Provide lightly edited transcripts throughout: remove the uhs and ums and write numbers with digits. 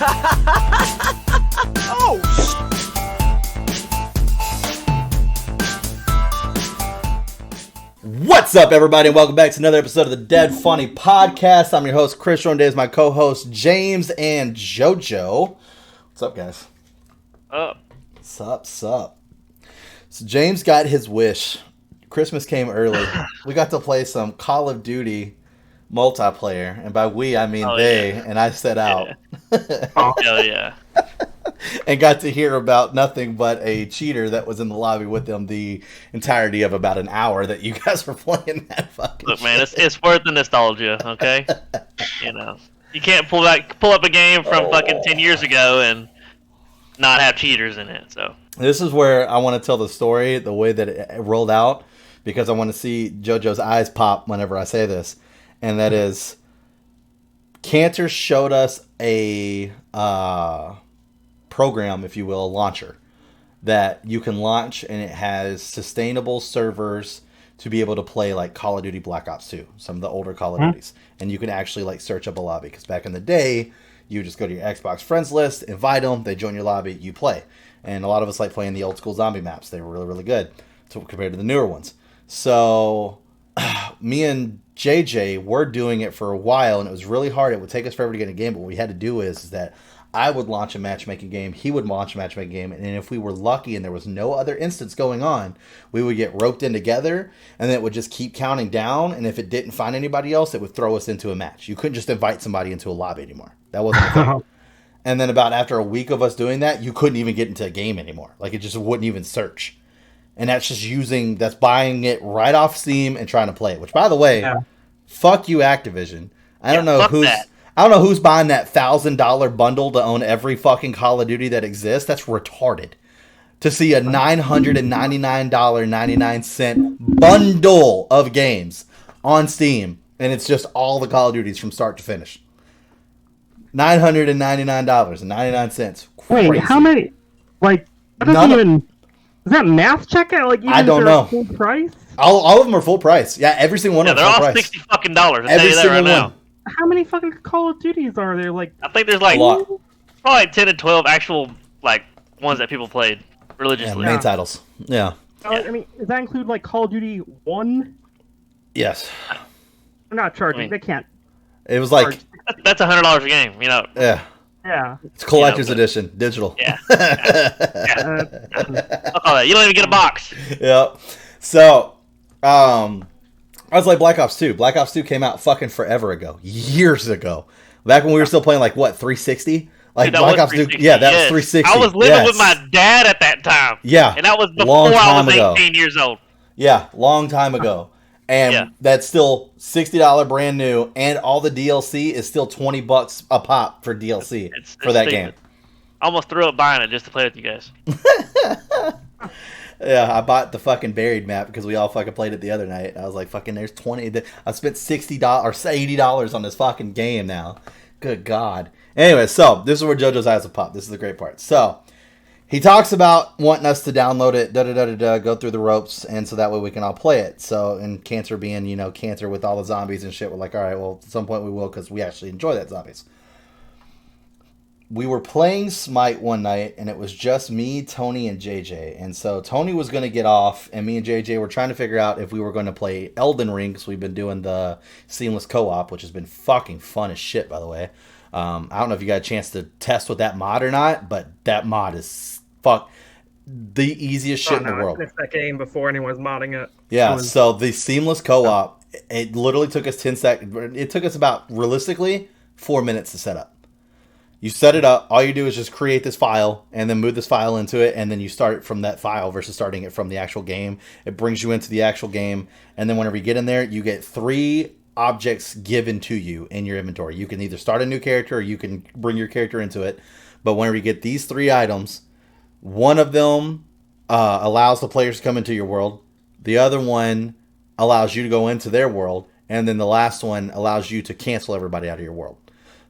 Oh, What's up, everybody, and welcome back to another episode of the Dead Funny Podcast. I'm your host, Chris. Joined today is my co-hosts, James and JoJo. What's up, guys? Sup. So James got his wish. Christmas came early. We got to play some Call of Duty multiplayer, and by we I mean they. Yeah. And I set out. Oh hell yeah! And got to hear about nothing but a cheater that was in the lobby with them the entirety of about an hour that you guys were playing that fucking. Look, man, it's worth the nostalgia. Okay, you know you can't pull up a game from fucking 10 years ago and not have cheaters in it. So this is where I want to tell the story the way that it rolled out, because I want to see JoJo's eyes pop whenever I say this, and that is Canter showed us a program, if you will, a launcher that you can launch, and it has sustainable servers to be able to play like Call of Duty Black Ops 2, some of the older Call of Duties, and you can actually like search up a lobby, because back in the day you just go to your Xbox friends list, invite them, they join your lobby, you play. And a lot of us like playing the old school zombie maps. They were really, really good compared to the newer ones. So me and JJ were doing it for a while, and it was really hard. It would take us forever to get in a game, but what we had to do is that I would launch a matchmaking game, he would launch a matchmaking game, and if we were lucky and there was no other instance going on, we would get roped in together, and then it would just keep counting down, and if it didn't find anybody else, it would throw us into a match. You couldn't just invite somebody into a lobby anymore. That wasn't a thing. And then about after a week of us doing that, you couldn't even get into a game anymore. Like, it just wouldn't even search. And that's just that's buying it right off Steam and trying to play it. Which, by the way, fuck you, Activision. I don't know who's buying that $1,000 bundle to own every fucking Call of Duty that exists. That's retarded. To see a $999.99 bundle of games on Steam, and it's just all the Call of Duties from start to finish. $999.99. Crazy. Wait, how many? Like, that doesn't even. Is that math check out? Like, even I don't know. Full price? All of them are full price. Yeah, every single one of them. They're all full $60 fucking dollars. I'll every tell you that right now. How many fucking Call of Duties are there? Like, I think there's like a lot. Probably 10 to 12 actual like ones that people played religiously. Main titles. Yeah. I mean, does that include like Call of Duty 1? Yes. They're not charging. They can't. It was like that's $100 a game. You know. Yeah. Yeah. It's collector's edition, digital. Yeah. I'll call that. You don't even get a box. Yep. So, I was like Black Ops 2. Black Ops 2 came out fucking forever ago. Years ago. Back when we were still playing like, what, 360? Like, dude, Black Ops 2, yeah, that was 360. I was living with my dad at that time. Yeah. And that was before I was 18 years old. Yeah, long time ago. And that's still $60 brand new, and all the DLC is still $20 a pop for DLC for that game. I almost threw up buying it just to play with you guys. Yeah, I bought the fucking buried map because we all fucking played it the other night. I was like, fucking, there's 20. I spent $60 or $80 on this fucking game now. Good God. Anyway, so this is where JoJo's eyes will pop. This is the great part. So he talks about wanting us to download it, go through the ropes, and so that way we can all play it. So, and Canter being, Canter with all the zombies and shit, we're like, all right, well, at some point we will, because we actually enjoy that zombies. We were playing Smite one night, and it was just me, Tony, and JJ. And so Tony was going to get off, and me and JJ were trying to figure out if we were going to play Elden Ring, because we've been doing the seamless co-op, which has been fucking fun as shit, by the way. I don't know if you got a chance to test with that mod or not, but that mod is the easiest shit in the world. I finished that game before anyone was modding it. Yeah, so the seamless co-op, it literally took us 10 seconds. It took us about, realistically, 4 minutes to set up. You set it up, all you do is just create this file, and then move this file into it, and then you start it from that file versus starting it from the actual game. It brings you into the actual game, and then whenever you get in there, you get 3 objects given to you in your inventory. You can either start a new character, or you can bring your character into it. But whenever you get these 3 items, one of them allows the players to come into your world. The other one allows you to go into their world. And then the last one allows you to cancel everybody out of your world.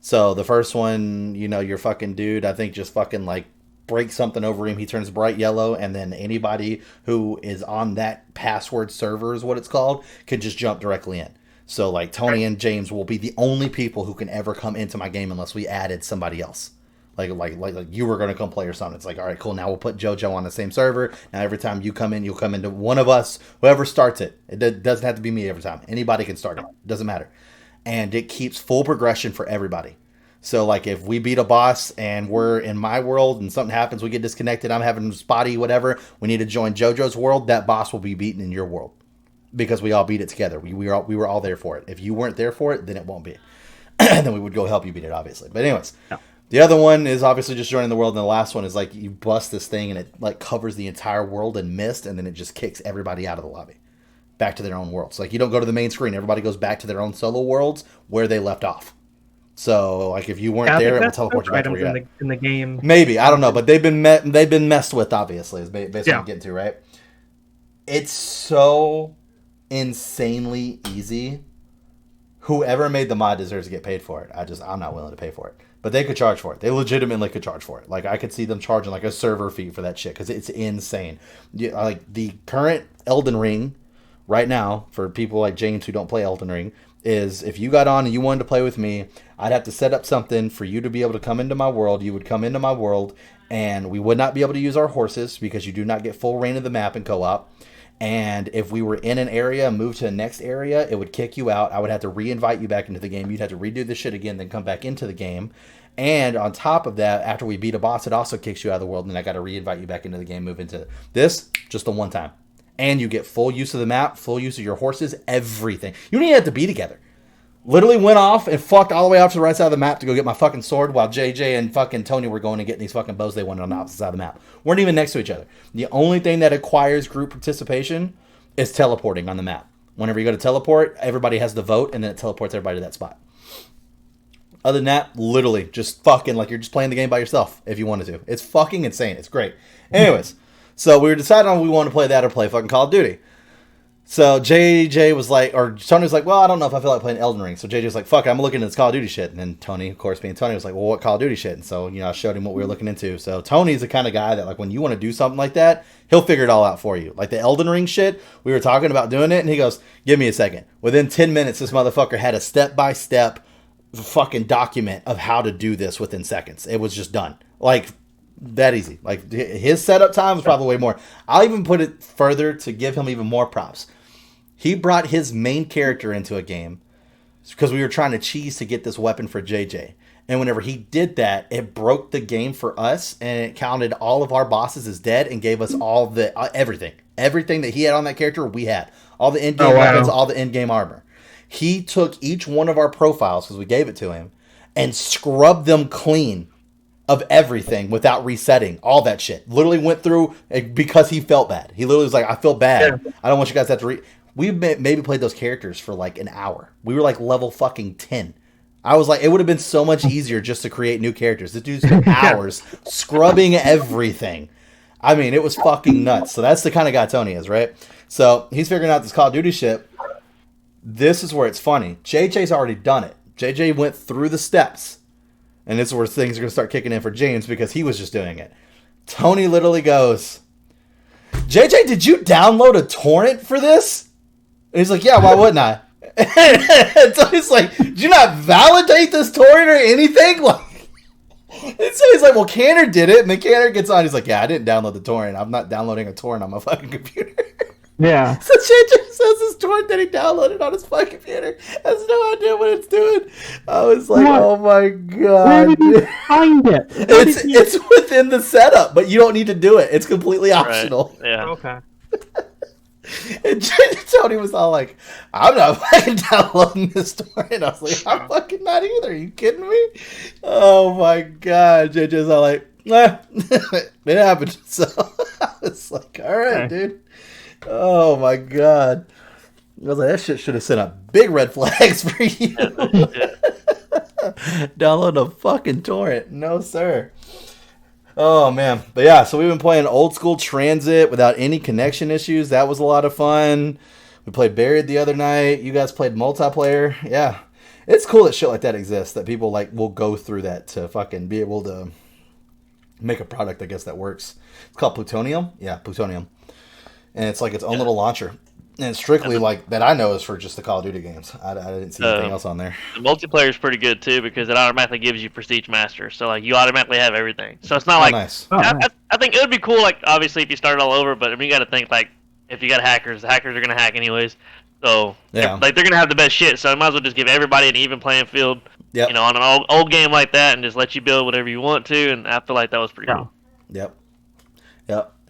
So the first one, your fucking dude, I think just fucking like breaks something over him. He turns bright yellow. And then anybody who is on that password server is what it's called, can just jump directly in. So like Tony and James will be the only people who can ever come into my game unless we added somebody else. Like you were going to come play or something. It's like, all right, cool. Now we'll put JoJo on the same server. Now every time you come in, you'll come into one of us, whoever starts it. It doesn't have to be me every time. Anybody can start it. Doesn't matter. And it keeps full progression for everybody. So, like, if we beat a boss and we're in my world and something happens, we get disconnected, I'm having spotty, whatever, we need to join JoJo's world, that boss will be beaten in your world. Because we all beat it together. We were all there for it. If you weren't there for it, then it won't be. And then we would go help you beat it, obviously. But anyways, the other one is obviously just joining the world, and the last one is, like, you bust this thing and it, like, covers the entire world in mist, and then it just kicks everybody out of the lobby. Back to their own worlds. Like, you don't go to the main screen. Everybody goes back to their own solo worlds where they left off. So, like, if you weren't there, it will teleport you back to where you're at. In the game. Maybe. I don't know. But they've been messed with, obviously, is basically what I'm getting to, right? It's so insanely easy. Whoever made the mod deserves to get paid for it. I'm not willing to pay for it. But they could charge for it. They legitimately could charge for it. Like, I could see them charging, like, a server fee for that shit. Because it's insane. Like, the current Elden Ring right now, for people like James who don't play Elden Ring, is if you got on and you wanted to play with me, I'd have to set up something for you to be able to come into my world. You would come into my world, and we would not be able to use our horses because you do not get full reign of the map in co-op. And if we were in an area and moved to the next area, it would kick you out. I would have to re-invite you back into the game. You'd have to redo the shit again, then come back into the game. And on top of that, after we beat a boss, it also kicks you out of the world, and I got to re-invite you back into the game, move into this, just the one time. And you get full use of the map, full use of your horses, everything. You don't even have to be together. Literally went off and fucked all the way off to the right side of the map to go get my fucking sword while JJ and fucking Tony were going and getting these fucking bows they wanted on the opposite side of the map. Weren't even next to each other. The only thing that acquires group participation is teleporting on the map. Whenever you go to teleport, everybody has to vote, and then it teleports everybody to that spot. Other than that, literally just fucking like you're just playing the game by yourself if you wanted to. It's fucking insane. It's great. Anyways, so we were deciding on we want to play that or play fucking Call of Duty. So JJ was like, or Tony was like, well, I don't know if I feel like playing Elden Ring. So JJ was like, fuck it, I'm looking at this Call of Duty shit. And then Tony, of course, being Tony, was like, well, what Call of Duty shit? And so, I showed him what we were looking into. So Tony's the kind of guy that, like, when you want to do something like that, he'll figure it all out for you. Like the Elden Ring shit, we were talking about doing it, and he goes, give me a second. Within 10 minutes, this motherfucker had a step-by-step fucking document of how to do this within seconds. It was just done. Like, that easy. Like, his setup time was probably way more. I'll even put it further to give him even more props. He brought his main character into a game because we were trying to cheese to get this weapon for JJ. And whenever he did that, it broke the game for us, and it counted all of our bosses as dead and gave us all the everything. Everything that he had on that character, we had. All the in-game weapons, all the in-game armor. He took each one of our profiles, because we gave it to him, and scrubbed them clean of everything without resetting. All that shit. Literally went through because he felt bad. He literally was like, I feel bad. Yeah. I don't want you guys to have to We maybe played those characters for like an hour. We were like level fucking 10. I was like, it would have been so much easier just to create new characters. This dude spent hours scrubbing everything. I mean, it was fucking nuts. So that's the kind of guy Tony is, right? So he's figuring out this Call of Duty shit. This is where it's funny. JJ's already done it. JJ went through the steps. And this is where things are going to start kicking in for James because he was just doing it. Tony literally goes, JJ, did you download a torrent for this? And he's like, yeah, why wouldn't I? And so he's like, did you not validate this torrent or anything? Like, and so he's like, well, Canter did it. And then Canter gets on. He's like, yeah, I didn't download the torrent. I'm not downloading a torrent on my fucking computer. Yeah. So JJ says this torrent that he downloaded on his fucking computer has no idea what it's doing. I was like, what? Oh my god. Where did you find it? It's within the setup, but you don't need to do it. It's completely optional. Right. Yeah. Okay. And Tony was all like, I'm not fucking downloading this torrent. I was like, I'm fucking not either. Are you kidding me? Oh my god. JJ's all like, it happened. So I was like, all right, dude. Oh my god. I was like, that shit should have sent up big red flags for you. Download a fucking torrent. No, sir. Oh, man. But yeah, so we've been playing old school Transit without any connection issues. That was a lot of fun. We played Buried the other night. You guys played multiplayer. Yeah. It's cool that shit like that exists, that people like will go through that to fucking be able to make a product, I guess, that works. It's called Plutonium. Yeah, Plutonium. And it's like its own little launcher. And strictly like that I know is for just the Call of Duty games. I didn't see anything else on there. The multiplayer is pretty good too because it automatically gives you Prestige Master, so like you automatically have everything. So it's not like Nice. I think it would be cool, like obviously if you start all over, but I mean you got to think like if you got hackers, the hackers are gonna hack anyways. So like they're gonna have the best shit. So I might as well just give everybody an even playing field. Yep. You know, on an old game like that, and just let you build whatever you want to. And I feel like that was pretty cool. Yep.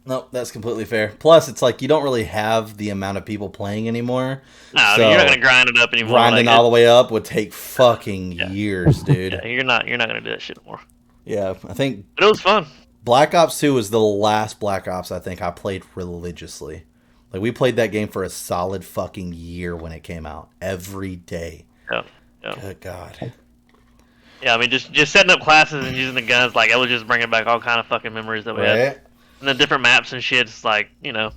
Nope, that's completely fair. Plus, it's like you don't really have the amount of people playing anymore. No, so you're not gonna grind it up anymore. Grinding all the way up would take fucking years, dude. Yeah, you're not gonna do that shit anymore. Yeah, I think. But it was fun. Black Ops 2 was the last Black Ops I think I played religiously. Like we played that game for a solid fucking year when it came out, every day. Yeah. Good God. Yeah, I mean, just setting up classes and using the guns, like, it was just bringing back all kind of fucking memories that we had. And the different maps and shit, it's like, you know,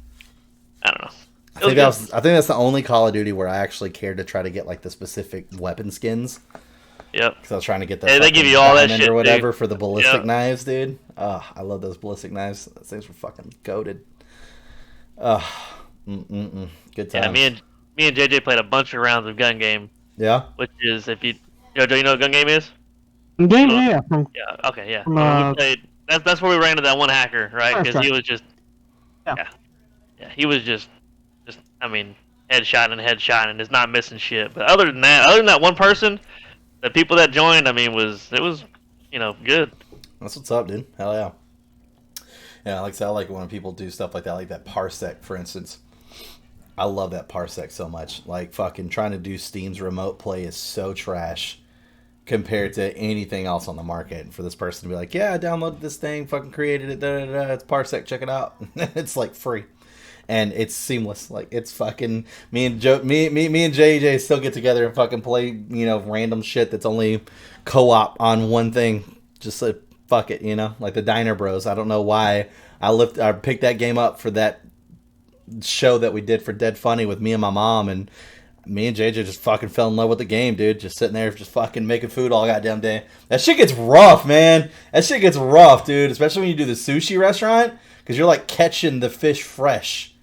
I don't know. I think that's the only Call of Duty where I actually cared to try to get, like, the specific weapon skins. Yep. Because I was trying to get the they give you all that shit, or whatever dude. For the ballistic knives, dude. I love those ballistic knives. Those things were fucking goated. Good times. Yeah, me and JJ played a bunch of rounds of gun game. Yeah? Which is, if you... JoJo, you know what gun game is? Yeah. Yeah, okay, yeah. We played, that's where we ran into that one hacker, right? Because he was just... Yeah, he was just, I mean, headshot and just not missing shit. But other than that one person, the people that joined, I mean, it was, you know, good. That's what's up, dude. Hell yeah. Yeah, like I said, I like it when people do stuff like that, like that Parsec, for instance. I love that Parsec so much. Like, fucking trying to do Steam's remote play is so trash compared to anything else on the market. And for this person to be like, yeah, I downloaded this thing, fucking created it, it's Parsec, check it out. It's like free. And it's seamless. Like, it's fucking me and JJ still get together and fucking play, you know, random shit that's only co-op on one thing. Just like, fuck it, you know, like the Diner Bros. I don't know why I picked that game up for that show that we did for Dead Funny with me and my mom, and me and JJ just fucking fell in love with the game, dude. Just sitting there, just fucking making food all goddamn day. That shit gets rough, man. That shit gets rough, dude. Especially when you do the sushi restaurant, because you're like catching the fish fresh.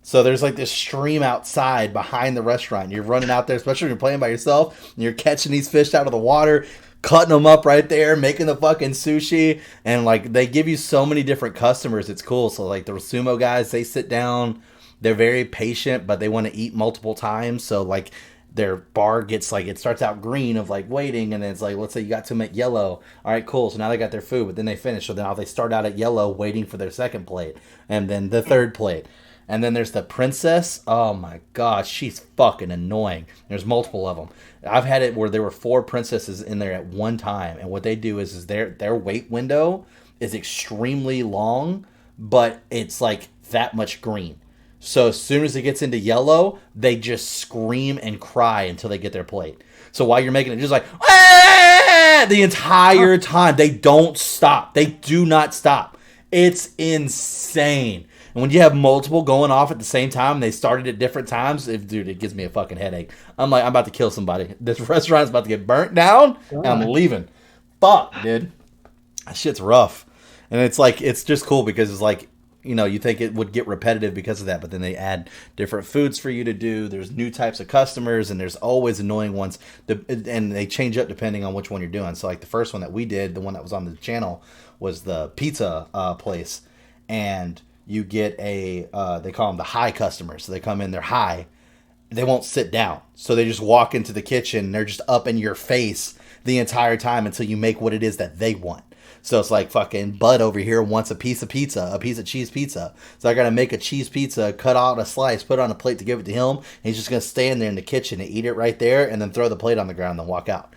So there's like this stream outside behind the restaurant. You're running out there, especially when you're playing by yourself, and you're catching these fish out of the water, cutting them up right there, making the fucking sushi. And like they give you so many different customers. It's cool. So like the sumo guys, they sit down. They're very patient, but they want to eat multiple times. So like their bar gets like, it starts out green of like waiting, and then it's like, let's say you got to make yellow. All right, cool. So now they got their food, but then they finish. So now they start out at yellow waiting for their second plate, and then the third plate. And then there's the princess. Oh my god, she's fucking annoying. There's multiple of them. I've had it where there were 4 princesses in there at one time, and what they do is their wait window is extremely long, but it's like that much green. So as soon as it gets into yellow, they just scream and cry until they get their plate. So while you're making it, just like the entire time, they don't stop. They do not stop. It's insane. And when you have multiple going off at the same time, and they started at different times, dude, it gives me a fucking headache. I'm like, I'm about to kill somebody. This restaurant's about to get burnt down, and I'm leaving. Fuck, dude. That shit's rough. And it's like, it's just cool because it's like, you know, you think it would get repetitive because of that, but then they add different foods for you to do. There's new types of customers, and there's always annoying ones, and they change up depending on which one you're doing. So like the first one that we did, the one that was on the channel, was the pizza place, and you get they call them the high customers. So they come in, they're high. They won't sit down. So they just walk into the kitchen. They're just up in your face the entire time until you make what it is that they want. So it's like fucking Bud over here wants a piece of pizza, a piece of cheese pizza. So I got to make a cheese pizza, cut out a slice, put it on a plate to give it to him. And he's just going to stand there in the kitchen and eat it right there, and then throw the plate on the ground and then walk out.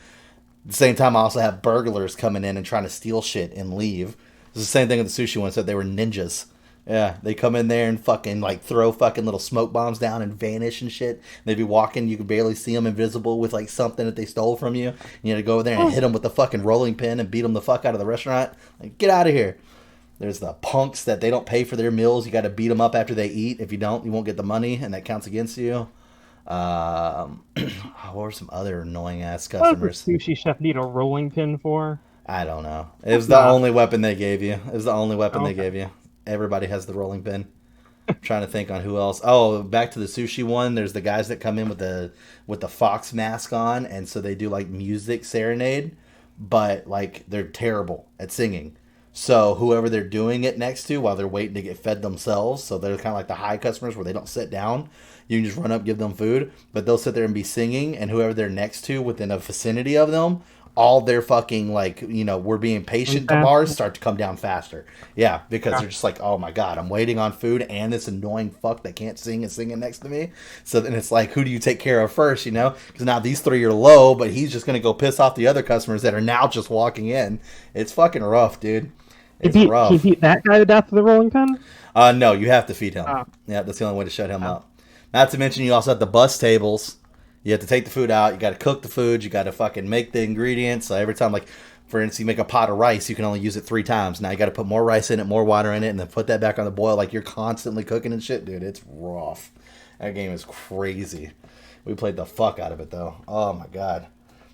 At the same time, I also have burglars coming in and trying to steal shit and leave. It's the same thing with the sushi one. Said they were ninjas. Yeah, they come in there and fucking like throw fucking little smoke bombs down and vanish and shit. They'd be walking, you could barely see them, invisible with like something that they stole from you. You had to go over there and hit them with the fucking rolling pin and beat them the fuck out of the restaurant. Like, get out of here. There's the punks that they don't pay for their meals. You got to beat them up after they eat. If you don't, you won't get the money, and that counts against you. What were some other annoying ass customers? What does the sushi chef need a rolling pin for? I don't know. It was the only weapon they gave you. It was the only weapon they gave you. Everybody has the rolling pin. I'm trying to think on who else. Oh, back to the sushi one. There's the guys that come in with the fox mask on, and so they do like music serenade, but like they're terrible at singing. So whoever they're doing it next to while they're waiting to get fed themselves, so they're kind of like the high customers where they don't sit down. You can just run up, give them food, but they'll sit there and be singing, and whoever they're next to within a vicinity of them, all their fucking like, we're being patient to bars start to come down faster. Yeah, because they're just like, oh my god, I'm waiting on food and this annoying fuck that can't sing is singing next to me. So then it's like, who do you take care of first, Because now these three are low, but he's just going to go piss off the other customers that are now just walking in. It's fucking rough, dude. It's rough. He beat that guy to death with a rolling pin? No, you have to feed him. Yeah, that's the only way to shut him up. Not to mention you also have the bus tables. You have to take the food out. You got to cook the food. You got to fucking make the ingredients. So every time, like, for instance, you make a pot of rice, you can only use it 3 times. Now you got to put more rice in it, more water in it, and then put that back on the boil. Like, you're constantly cooking and shit, dude. It's rough. That game is crazy. We played the fuck out of it, though. Oh, my God.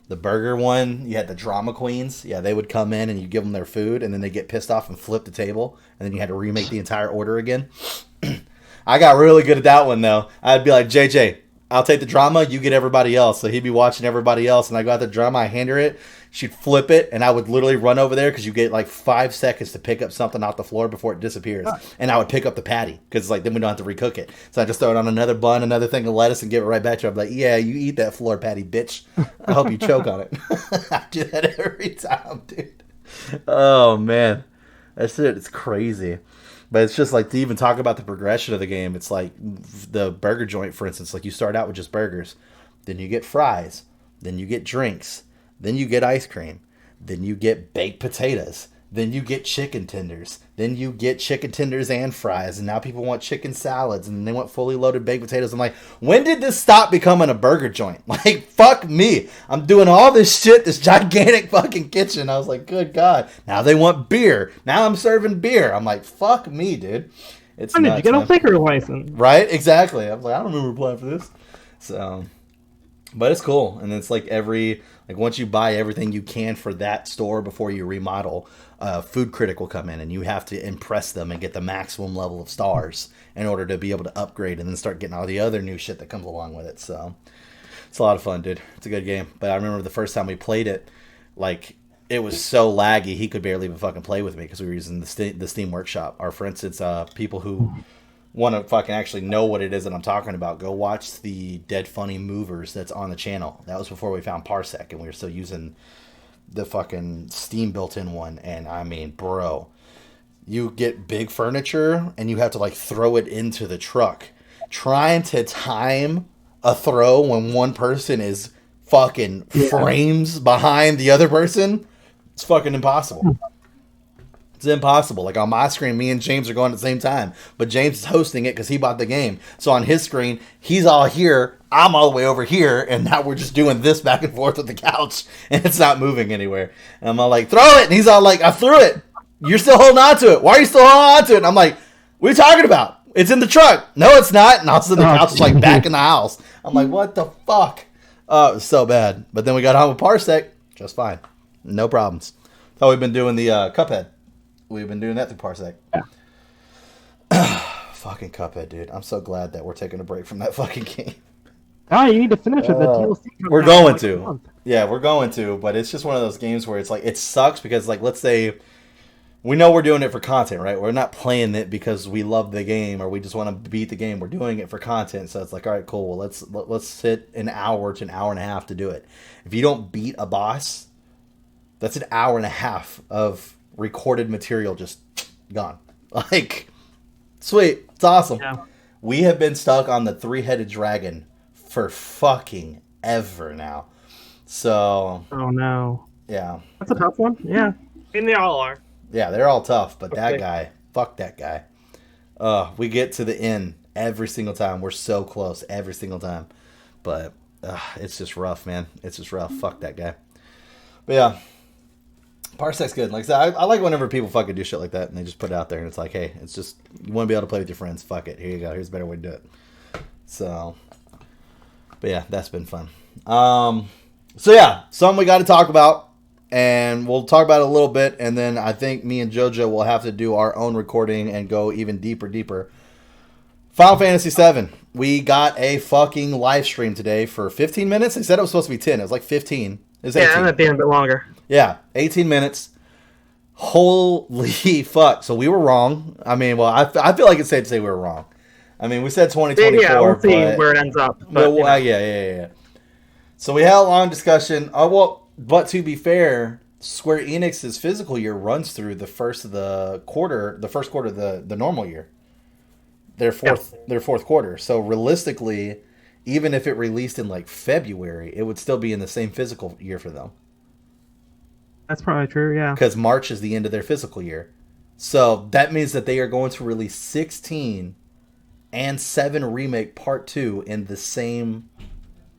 The burger one, you had the drama queens. Yeah, they would come in and you give them their food, and then they get pissed off and flip the table, and then you had to remake the entire order again. I got really good at that one, though. I'd be like, JJ, I'll take the drama, you get everybody else. So he'd be watching everybody else, and I got the drama, I hand her it, she'd flip it, and I would literally run over there because you get like 5 seconds to pick up something off the floor before it disappears. And I would pick up the patty because like then we don't have to recook it. So I just throw it on another bun, another thing of lettuce, and give it right back to her. I'm like, yeah, you eat that floor patty, bitch. I hope you choke on it. I do that every time, dude. Oh, man. That's it. It's crazy. But it's just like to even talk about the progression of the game. It's like the burger joint, for instance. Like you start out with just burgers. Then you get fries. Then you get drinks. Then you get ice cream. Then you get baked potatoes. Then you get chicken tenders. Then you get chicken tenders and fries. And now people want chicken salads. And they want fully loaded baked potatoes. I'm like, when did this stop becoming a burger joint? Like, fuck me. I'm doing all this shit, this gigantic fucking kitchen. I was like, good God. Now they want beer. Now I'm serving beer. I'm like, fuck me, dude. It's when did you get a liquor license? Right? Exactly. I was like, I don't remember applying for this. So, but it's cool. And it's like once you buy everything you can for that store before you remodel, Food Critic will come in and you have to impress them and get the maximum level of stars in order to be able to upgrade and then start getting all the other new shit that comes along with it. So it's a lot of fun, dude. It's a good game. But I remember the first time we played it, like it was so laggy he could barely even fucking play with me because we were using the Steam Workshop. Or for instance, people who want to fucking actually know what it is that I'm talking about, go watch the Dead Funny Movers that's on the channel. That was before we found Parsec and we were still using the fucking Steam built-in one. And I mean, bro, you get big furniture and you have to like throw it into the truck. Trying to time a throw when one person is fucking frames behind the other person, it's fucking impossible. It's impossible. Like on my screen, me and James are going at the same time, but James is hosting it because he bought the game. So on his screen, he's all here, I'm all the way over here, and now we're just doing this back and forth with the couch, and it's not moving anywhere. And I'm all like, throw it! And he's all like, I threw it! You're still holding on to it! Why are you still holding on to it? And I'm like, what are you talking about? It's in the truck! No, it's not! And all of a sudden the couch is like back in the house. I'm like, what the fuck? Oh, it was so bad. But then we got home with Parsec, just fine. No problems. So we've been doing the Cuphead. We've been doing that through Parsec. Yeah. Fucking Cuphead, dude. I'm so glad that we're taking a break from that fucking game. Oh, you need to finish with the DLC. We're going to. Yeah, we're going to. But it's just one of those games where it's like, it sucks because, like, let's say we know we're doing it for content, right? We're not playing it because we love the game or we just want to beat the game. We're doing it for content. So it's like, all right, cool. Well, let's sit an hour to an hour and a half to do it. If you don't beat a boss, that's an hour and a half of recorded material just gone. Like, sweet. It's awesome. Yeah. We have been stuck on the 3-headed dragon for fucking ever now. So. Oh, no. Yeah. That's a tough one. Yeah. And they all are. Yeah, they're all tough, but that guy, fuck that guy. We get to the end every single time. We're so close every single time. But it's just rough, man. It's just rough. Fuck that guy. But yeah. Parsec's good. Like I said, I like whenever people fucking do shit like that and they just put it out there and it's like, hey, it's just, you want to be able to play with your friends. Fuck it. Here you go. Here's a better way to do it. So, but yeah, that's been fun. So yeah, something we got to talk about. And we'll talk about it a little bit, and then I think me and JoJo will have to do our own recording and go even deeper. Final Fantasy VII. We got a fucking live stream today for 15 minutes. They said it was supposed to be 10. It was like 15. It was 18. Yeah, that being a bit longer. Yeah, 18 minutes. Holy fuck. So we were wrong. I mean, well, I feel like it's safe to say we were wrong. I mean, we said 2024. Yeah, we'll see where it ends up. But, yeah. So we had a long discussion. But to be fair, Square Enix's physical year runs through the first quarter of the normal year. Their fourth quarter. So realistically, even if it released in like February, it would still be in the same physical year for them. That's probably true, yeah. Because March is the end of their physical year. So that means that they are going to release 16 and 7 Remake Part 2 in the same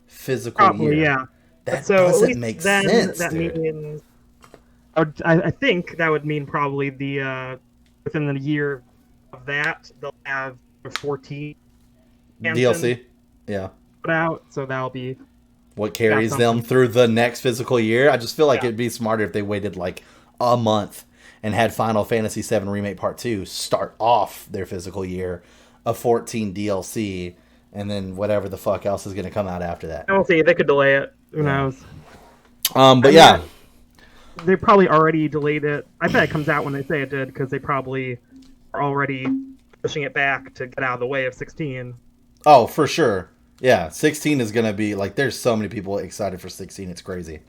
physical year. Yeah. That doesn't make sense, that dude. Means, I think that would mean probably the within the year of that, they'll have 14 DLC. Yeah. Put out, so that'll be what carries them through the next physical year. I just feel like it'd be smarter if they waited like a month and had Final Fantasy VII Remake Part 2 start off their physical year of 14 DLC, and then whatever the fuck else is going to come out after that. We'll see. They could delay it. Who knows? They probably already delayed it. I bet it comes out when they say it did, because they probably are already pushing it back to get out of the way of 16. Oh, for sure. Yeah, 16 is going to be, like, there's so many people excited for 16, it's crazy.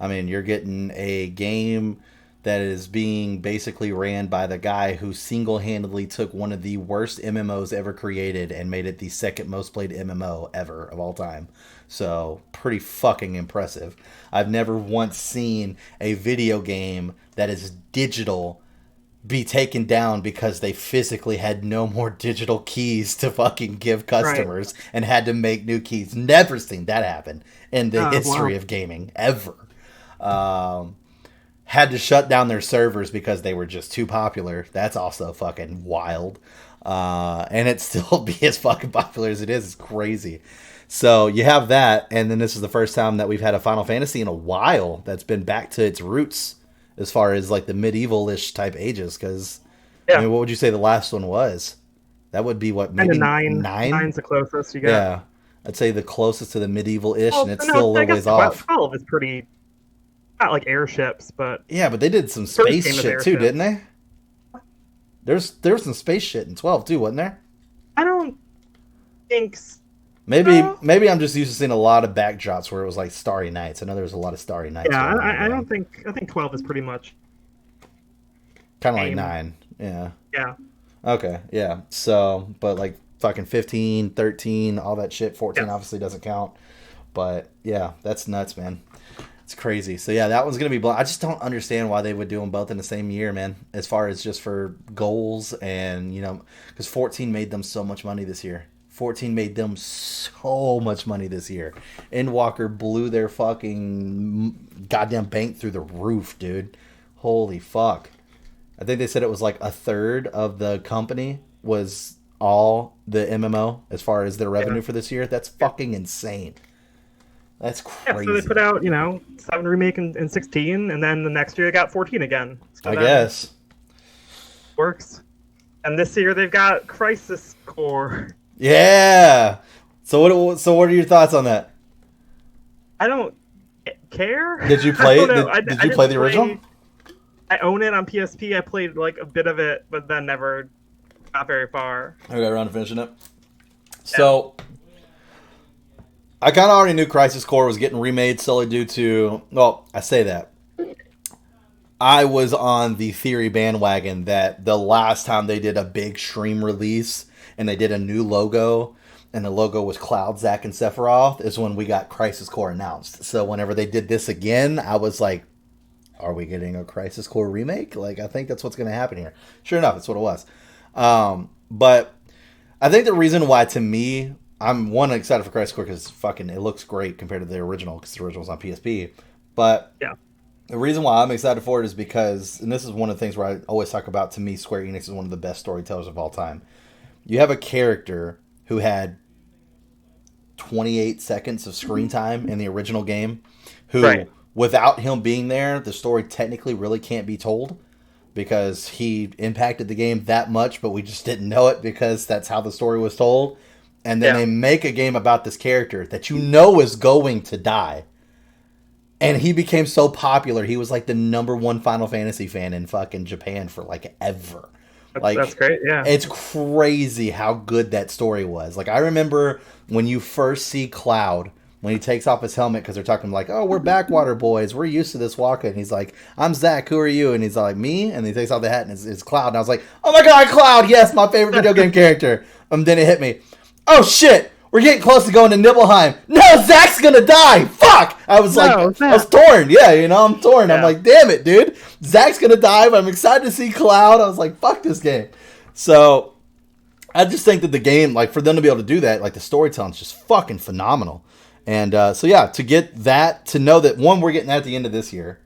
I mean, you're getting a game that is being basically ran by the guy who single-handedly took one of the worst MMOs ever created and made it the second most played MMO ever of all time. So, pretty fucking impressive. I've never once seen a video game that is digital be taken down because they physically had no more digital keys to fucking give customers and had to make new keys. Never seen that happen in the history of gaming, ever. Had to shut down their servers because they were just too popular. That's also fucking wild. And it still be as fucking popular as it is. It's crazy. So you have that, and then this is the first time that we've had a Final Fantasy in a while that's been back to its roots as far as like the medieval-ish type ages, because I mean, what would you say the last one was? That would be what, maybe 9? 9's the closest you got. Yeah, I'd say the closest to the medieval-ish, and it's still a little ways off. 12 is pretty, not like airships, but yeah, but they did some space shit too, didn't they? There was some space shit in 12 too, wasn't there? I don't think so. Maybe I'm just used to seeing a lot of backdrops where it was like Starry Nights. I know there was a lot of Starry Nights. Yeah, I think 12 is pretty much kind of like 9. Yeah. Yeah. Okay. Yeah. So, but like fucking 15, 13, all that shit. 14 obviously doesn't count. But yeah, that's nuts, man. It's crazy. So yeah, that one's gonna be. I just don't understand why they would do them both in the same year, man. As far as just for goals and because 14 made them so much money this year. 14 made them so much money this year. Endwalker blew their fucking goddamn bank through the roof, dude. Holy fuck. I think they said it was like a third of the company was all the MMO as far as their revenue for this year. That's fucking insane. That's crazy. Yeah, so they put out, 7 Remake in 16, and then the next year they got 14 again. So I guess. Works. And this year they've got Crisis Core. Yeah. So what are your thoughts on that? I don't care. Did you play it? Did you play the original? I own it on PSP. I played like a bit of it, but then never got very far. I got around to finishing it. So I kind of already knew Crisis Core was getting remade solely due to, well, I say that. I was on the theory bandwagon that the last time they did a big stream release and they did a new logo, and the logo was Cloud, Zack, and Sephiroth, is when we got Crisis Core announced. So whenever they did this again, I was like, are we getting a Crisis Core remake? Like, I think that's what's going to happen here. Sure enough, that's what it was. But I think the reason why, to me, I'm excited for Crisis Core because it looks great compared to the original, because the original's on PSP. But the reason why I'm excited for it is because, and this is one of the things where I always talk about, to me, Square Enix is one of the best storytellers of all time. You have a character who had 28 seconds of screen time in the original game, who, without him being there, the story technically really can't be told. because he impacted the game that much, but we just didn't know it because that's how the story was told. And then they make a game about this character that you know is going to die. And he became so popular. He was like the #1 Final Fantasy fan in fucking Japan for like ever. That's great, yeah. It's crazy how good that story was. Like, I remember when you first see Cloud, when he takes off his helmet, because they're talking like, oh, we're backwater boys. We're used to this walking. And he's like, I'm Zach. Who are you? And he's like, me? And he takes off the hat and it's Cloud. And I was like, oh my God, Cloud. Yes, my favorite video game character. Then it hit me. Oh, shit. We're getting close to going to Nibelheim. No, Zach's going to die. Fuck. I was I was torn. Yeah, I'm torn. Yeah. I'm like, damn it, dude. Zach's going to die, but I'm excited to see Cloud. I was like, fuck this game. So I just think that the game, like, for them to be able to do that, like, the storytelling's just fucking phenomenal. And so, yeah, to get that, to know that, one, we're getting that at the end of this year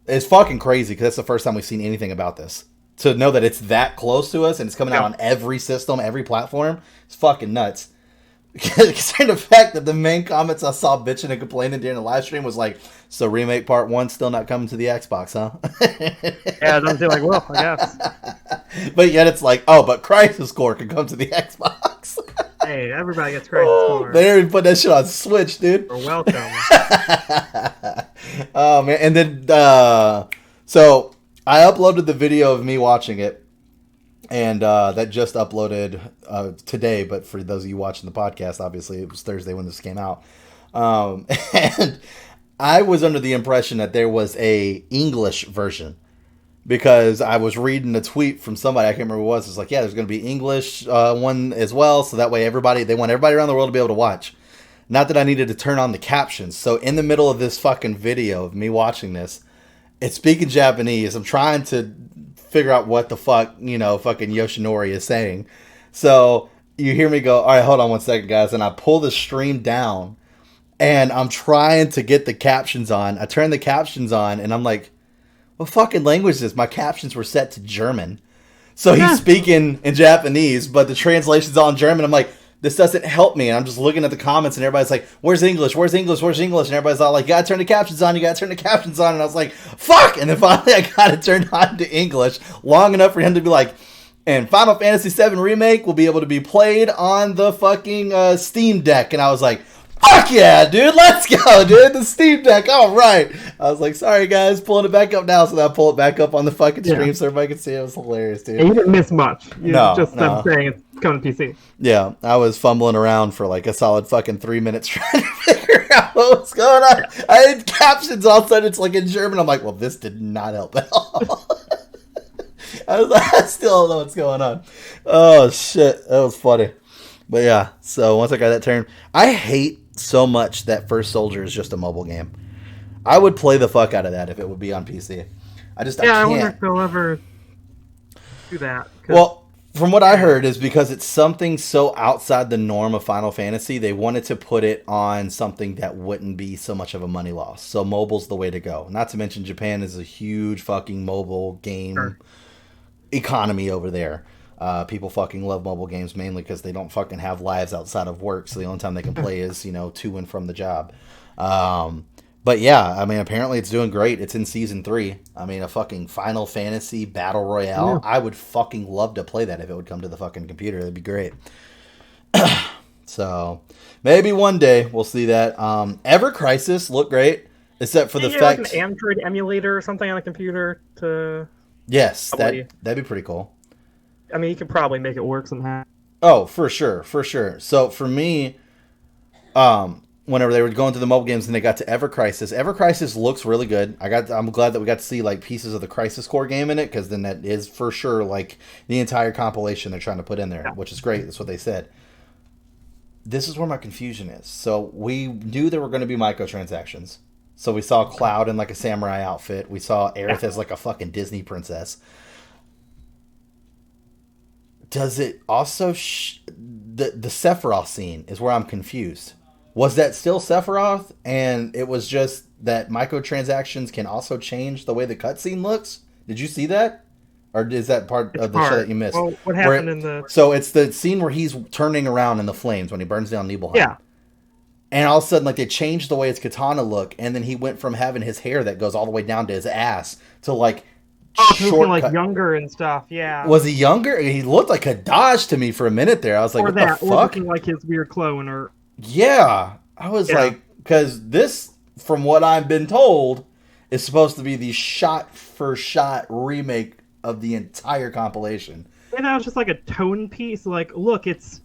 is fucking crazy because that's the first time we've seen anything about this. To know that it's that close to us and it's coming out on every system, every platform, it's fucking nuts. Considering the fact that the main comments I saw bitching and complaining during the live stream was like, so Remake Part 1 still not coming to the Xbox, huh? Yeah, it doesn't seem like, well, I guess. But yet it's like, oh, but Crisis Core can come to the Xbox. Hey, everybody gets Crisis Core. They already put that shit on Switch, dude. You're welcome. Oh, man. And then, so I uploaded the video of me watching it. And that just uploaded today, but for those of you watching the podcast, obviously it was Thursday when this came out. And I was under the impression that there was a English version because I was reading a tweet from somebody, I can't remember who it was. It's like, yeah, there's going to be English one as well, so that way they want everybody around the world to be able to watch. Not that I needed to turn on the captions. So in the middle of this fucking video of me watching this, it's speaking Japanese. I'm trying to figure out what the fuck, fucking Yoshinori is saying. So you hear me go, all right, hold on 1 second, guys. And I pull the stream down and I'm trying to get the captions on. I turn the captions on and I'm like, what fucking language is this? My captions were set to German. So he's speaking in Japanese, but the translation's all in German. I'm like, this doesn't help me. And I'm just looking at the comments and everybody's like, where's English? Where's English? Where's English? And everybody's all like, you gotta turn the captions on. You gotta turn the captions on. And I was like, fuck. And then finally I got it turned on to English long enough for him to be like, and Final Fantasy VII Remake will be able to be played on the fucking Steam Deck. And I was like, fuck yeah, dude. Let's go, dude. The Steam Deck. All right. I was like, sorry, guys. Pulling it back up now. So I pull it back up on the fucking stream so everybody can see it. It was hilarious, dude. And you didn't miss much. No. I'm saying it's coming to PC. Yeah. I was fumbling around for like a solid fucking 3 minutes trying to figure out what was going on. I had captions all of a sudden. It's like in German. I'm like, well, this did not help at all. I still don't know what's going on. Oh, shit. That was funny. But yeah. So once I got that turned, I hate so much that First Soldier is just a mobile game. I would play the fuck out of that if it would be on PC. I can't. I wonder if they'll ever do that. Well, from what I heard is because it's something so outside the norm of Final Fantasy, they wanted to put it on something that wouldn't be so much of a money loss. So mobile's the way to go. Not to mention Japan is a huge fucking mobile game economy over there. People fucking love mobile games mainly because they don't fucking have lives outside of work. So the only time they can play is, to and from the job. But yeah, I mean, apparently it's doing great. It's in season 3. I mean, a fucking Final Fantasy Battle Royale. Yeah. I would fucking love to play that if it would come to the fucking computer. That'd be great. So maybe one day we'll see that. Ever Crisis looked great, except for the fact like an Android emulator or something on a computer to. Yes, that'd be pretty cool. I mean, you could probably make it work somehow. Oh, for sure. So for me, whenever they were going through the mobile games and they got to Ever Crisis looks really good. I'm glad that we got to see like pieces of the Crisis Core game in it because then that is for sure like the entire compilation they're trying to put in there, which is great. That's what they said. This is where my confusion is. So we knew there were going to be microtransactions. So we saw Cloud in like a samurai outfit. We saw Aerith as like a fucking Disney princess. Does it also the Sephiroth scene is where I'm confused. Was that still Sephiroth and it was just that microtransactions can also change the way the cutscene looks? Did you see that? Or is that part of the show that you missed? Well, what happened in the... So it's the scene where he's turning around in the flames when he burns down Nibelheim. Yeah. And all of a sudden, like, they changed the way his katana looked, and then he went from having his hair that goes all the way down to his ass to, like, looking like younger and stuff. Yeah. Was he younger? He looked like a Dodge to me for a minute there. I was like, what the fuck? Or looking like his weird clone, or yeah. I was like, because this, from what I've been told, is supposed to be the shot-for-shot remake of the entire compilation. And that was just like a tone piece. Like, look, it's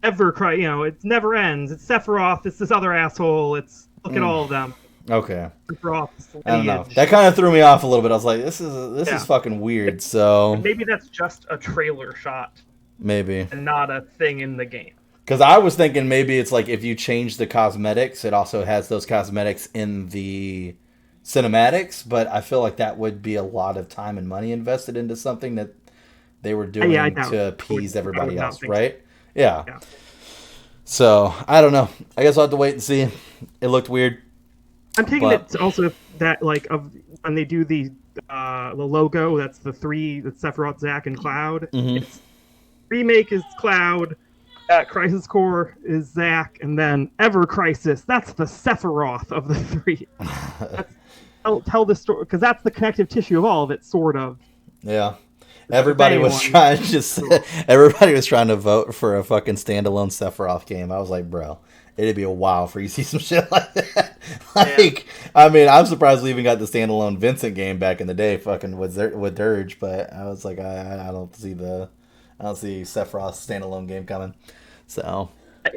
it never ends. It's Sephiroth. It's this other asshole. Look at all of them. Okay. Sephiroth's I don't know. That kind of threw me off a little bit. I was like, this is fucking weird. So maybe that's just a trailer shot. Maybe. And not a thing in the game. Because I was thinking maybe it's like if you change the cosmetics, it also has those cosmetics in the cinematics. But I feel like that would be a lot of time and money invested into something that they were doing to appease everybody else, right? So. Yeah. So, I don't know. I guess I'll have to wait and see. It looked weird. I'm taking it also that, like, when they do the logo, that's the three, that's Sephiroth, Zack, and Cloud. Mm-hmm. It's, remake is Cloud, Crisis Core is Zack, and then Ever Crisis, that's the Sephiroth of the three. Tell the story, because that's the connective tissue of all of it, sort of. Yeah. Everybody was trying to vote for a fucking standalone Sephiroth game. I was like, bro, it'd be a while for you to see some shit like that. I mean, I'm surprised we even got the standalone Vincent game back in the day, fucking with Dirge. But I was like, I don't see Sephiroth's standalone game coming. So,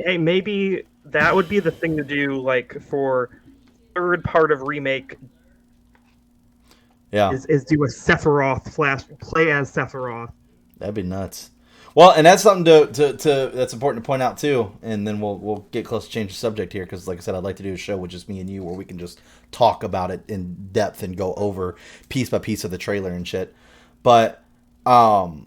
hey, maybe that would be the thing to do, like for third part of remake. Yeah, is do a Sephiroth play as Sephiroth. That'd be nuts. Well, and that's something to that's important to point out too. And then we'll get close to change the subject here because, like I said, I'd like to do a show with just me and you where we can just talk about it in depth and go over piece by piece of the trailer and shit. But so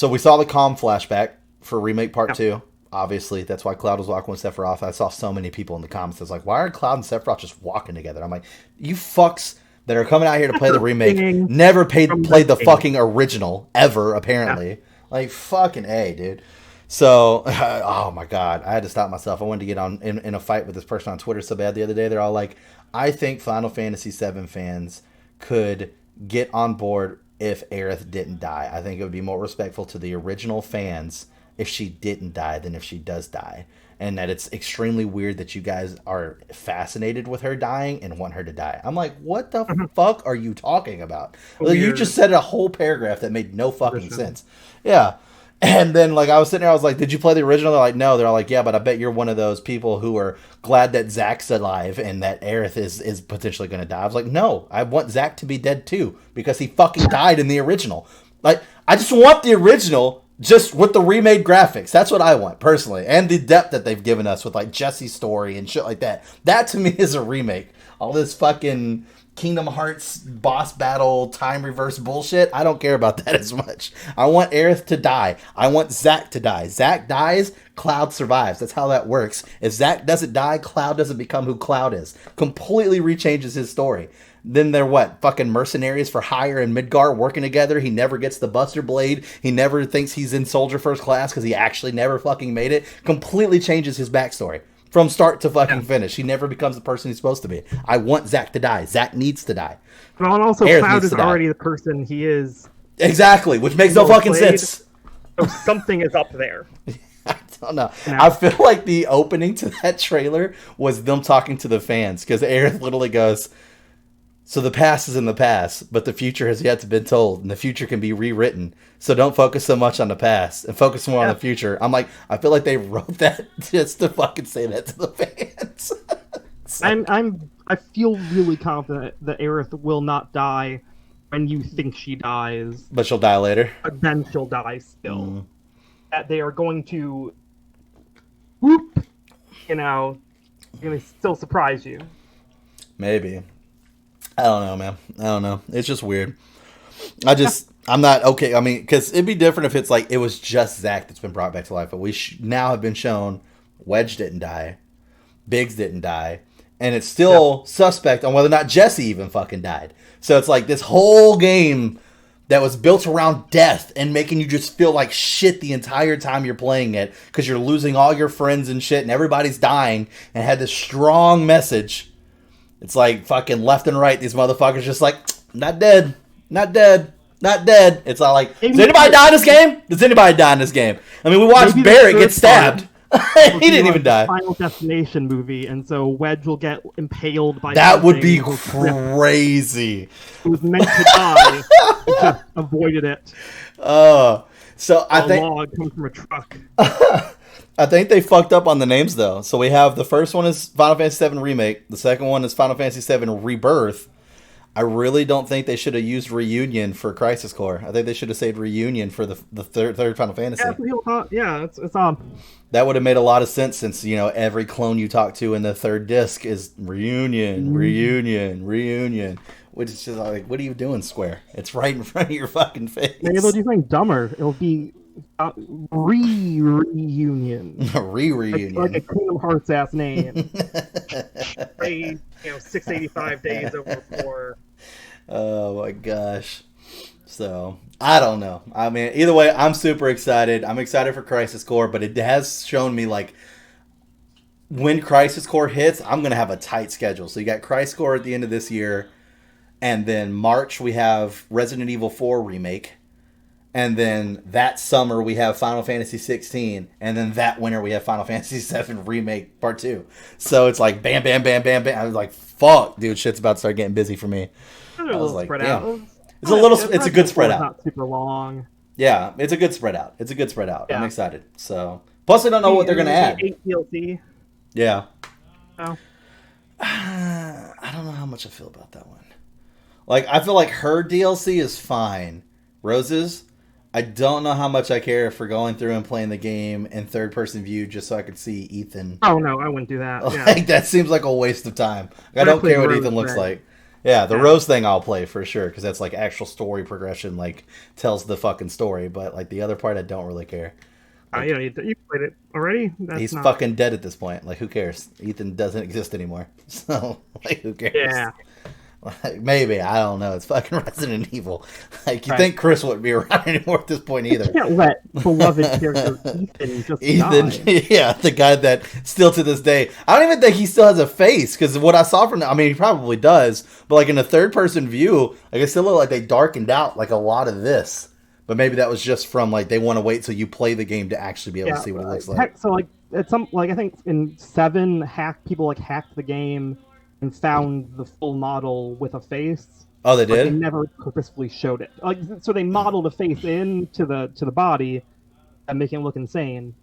we saw the Calm flashback for Remake Part 2. Obviously, that's why Cloud was walking with Sephiroth. I saw so many people in the comments that's like, why are Cloud and Sephiroth just walking together? I'm like, you fucks that are coming out here to play the remake never played the fucking original ever, apparently. Like, fucking A, dude. So, oh my god, I had to stop myself. I wanted to get on in a fight with this person on Twitter so bad the other day. They're all like, I think Final Fantasy VII fans could get on board if Aerith didn't die. I think it would be more respectful to the original fans if she didn't die than if she does die. And that it's extremely weird that you guys are fascinated with her dying and want her to die. I'm like, what the fuck are you talking about? Like, you just said a whole paragraph that made no fucking sense. Yeah. And then, like, I was sitting there, I was like, did you play the original? They're like, no. They're all like, yeah, but I bet you're one of those people who are glad that Zack's alive and that Aerith is potentially going to die. I was like, no, I want Zack to be dead too because he fucking died in the original. Like, I just want the original just with the remade graphics. That's what I want, personally. And the depth that they've given us with, like, Jesse's story and shit like that. That, to me, is a remake. All this fucking Kingdom Hearts boss battle time reverse bullshit, I don't care about that as much. I want Aerith to die. I want Zack to die. Zack dies, Cloud survives. That's how that works. If Zack doesn't die, Cloud doesn't become who Cloud is. Completely rechanges his story. Then they're what? Fucking mercenaries for hire in Midgar working together. He never gets the Buster Blade. He never thinks he's in Soldier First Class because he actually never fucking made it. Completely changes his backstory from start to fucking finish. He never becomes the person he's supposed to be. I want Zack to die. Zack needs to die. Well, and also Aerith Cloud is already the person he is. Exactly, which makes no fucking sense. So something is up there. I don't know. I feel like the opening to that trailer was them talking to the fans because Aerith literally goes, so the past is in the past, but the future has yet to be told, and the future can be rewritten. So don't focus so much on the past and focus more on the future. I'm like, I feel like they wrote that just to fucking say that to the fans. I feel really confident that Aerith will not die when you think she dies. But she'll die later. But then she'll die still. That they are going to, whoop, going to still surprise you. Maybe. I don't know, man. I don't know. It's just weird. I'm not okay. I mean, because it'd be different if it's like it was just Zack that's been brought back to life. But we now have been shown Wedge didn't die, Biggs didn't die, and it's still suspect on whether or not Jesse even fucking died. So it's like this whole game that was built around death and making you just feel like shit the entire time you're playing it because you're losing all your friends and shit and everybody's dying and had this strong message. It's like fucking left and right. These motherfuckers just like, not dead. not dead. Not dead. It's not like, Maybe does anybody die in this game? Does anybody die in this game? I mean, we watched Maybe the Barrett third get stabbed. He didn't even die. Final Destination movie, and so Wedge will get impaled by. That would be something. crazy. It was meant to die, it just avoided it. So I think log comes from a truck. I think they fucked up on the names though. So we have the first one is Final Fantasy VII Remake. The second one is Final Fantasy VII Rebirth. I really don't think they should have used Reunion for Crisis Core. I think they should have saved Reunion for the third Final Fantasy. Yeah, it's That would have made a lot of sense since, you know, every clone you talk to in the third disc is Reunion, which is just like, what are you doing, Square? It's right in front of your fucking face. Maybe they'll do something dumber. It'll be reunion. Reunion. Like a Kingdom Hearts ass name. 685 days over 4. Oh my gosh. So, I don't know. I mean, either way, I'm super excited. I'm excited for Crisis Core, but it has shown me, like, when Crisis Core hits, I'm going to have a tight schedule. So, you got Crisis Core at the end of this year, and then March, we have Resident Evil 4 Remake, and then that summer, we have Final Fantasy 16, and then that winter, we have Final Fantasy 7 Remake Part 2. So, it's like, bam, bam, bam, bam, bam. I was like, fuck, dude, shit's about to start getting busy for me. I was like, spread out. It's a little. It's a good spread out. Not super long. Yeah, it's a good spread out. Yeah. I'm excited. So, plus I don't know what they're gonna add. 8 DLC. Yeah. Oh. I don't know how much I feel about that one. Like, I feel like her DLC is fine. Rose's, I don't know how much I care for going through and playing the game in third person view just so I could see Ethan. Oh no, I wouldn't do that. Like, that seems like a waste of time. I don't care what Ethan looks like. Yeah, the Rose thing I'll play for sure because that's like actual story progression, like tells the fucking story. But like the other part, I don't really care. Like, you played it already. He's fucking dead at this point. Like, who cares? Ethan doesn't exist anymore. So like, who cares? Yeah. Like, maybe, I don't know. It's fucking Resident Evil. Like, you think Chris wouldn't be around anymore at this point either. You can't let beloved character Ethan just die. Yeah, the guy that still to this day, I don't even think he still has a face because what I saw from, I mean, he probably does, but like in a third person view, like it still looked like they darkened out like a lot of this. But maybe that was just from like they want to wait till you play the game to actually be able to see what it looks like. So like at some I think in 7 people hacked the game and found the full model with a face. Oh, they did? They never purposefully showed it. Like, so they modeled a face into the body and making it look insane.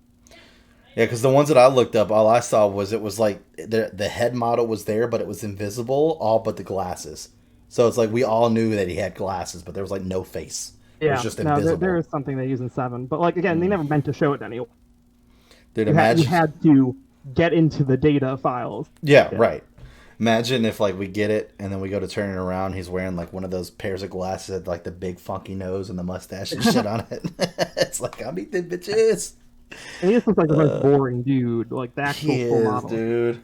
Yeah, because the ones that I looked up, all I saw was it was like the head model was there, but it was invisible, all but the glasses. So it's like we all knew that he had glasses, but there was like no face. Yeah, it was just invisible. There is something they use in 7, but like again, they never meant to show it to anyone. Dude, you had to get into the data files. Yeah, right. Imagine if like we get it and then we go to turn it around, he's wearing like one of those pairs of glasses with like the big funky nose and the mustache and shit on it. It's like, I'm eating bitches. And he just looks like the most boring dude, like the actual full model. Dude.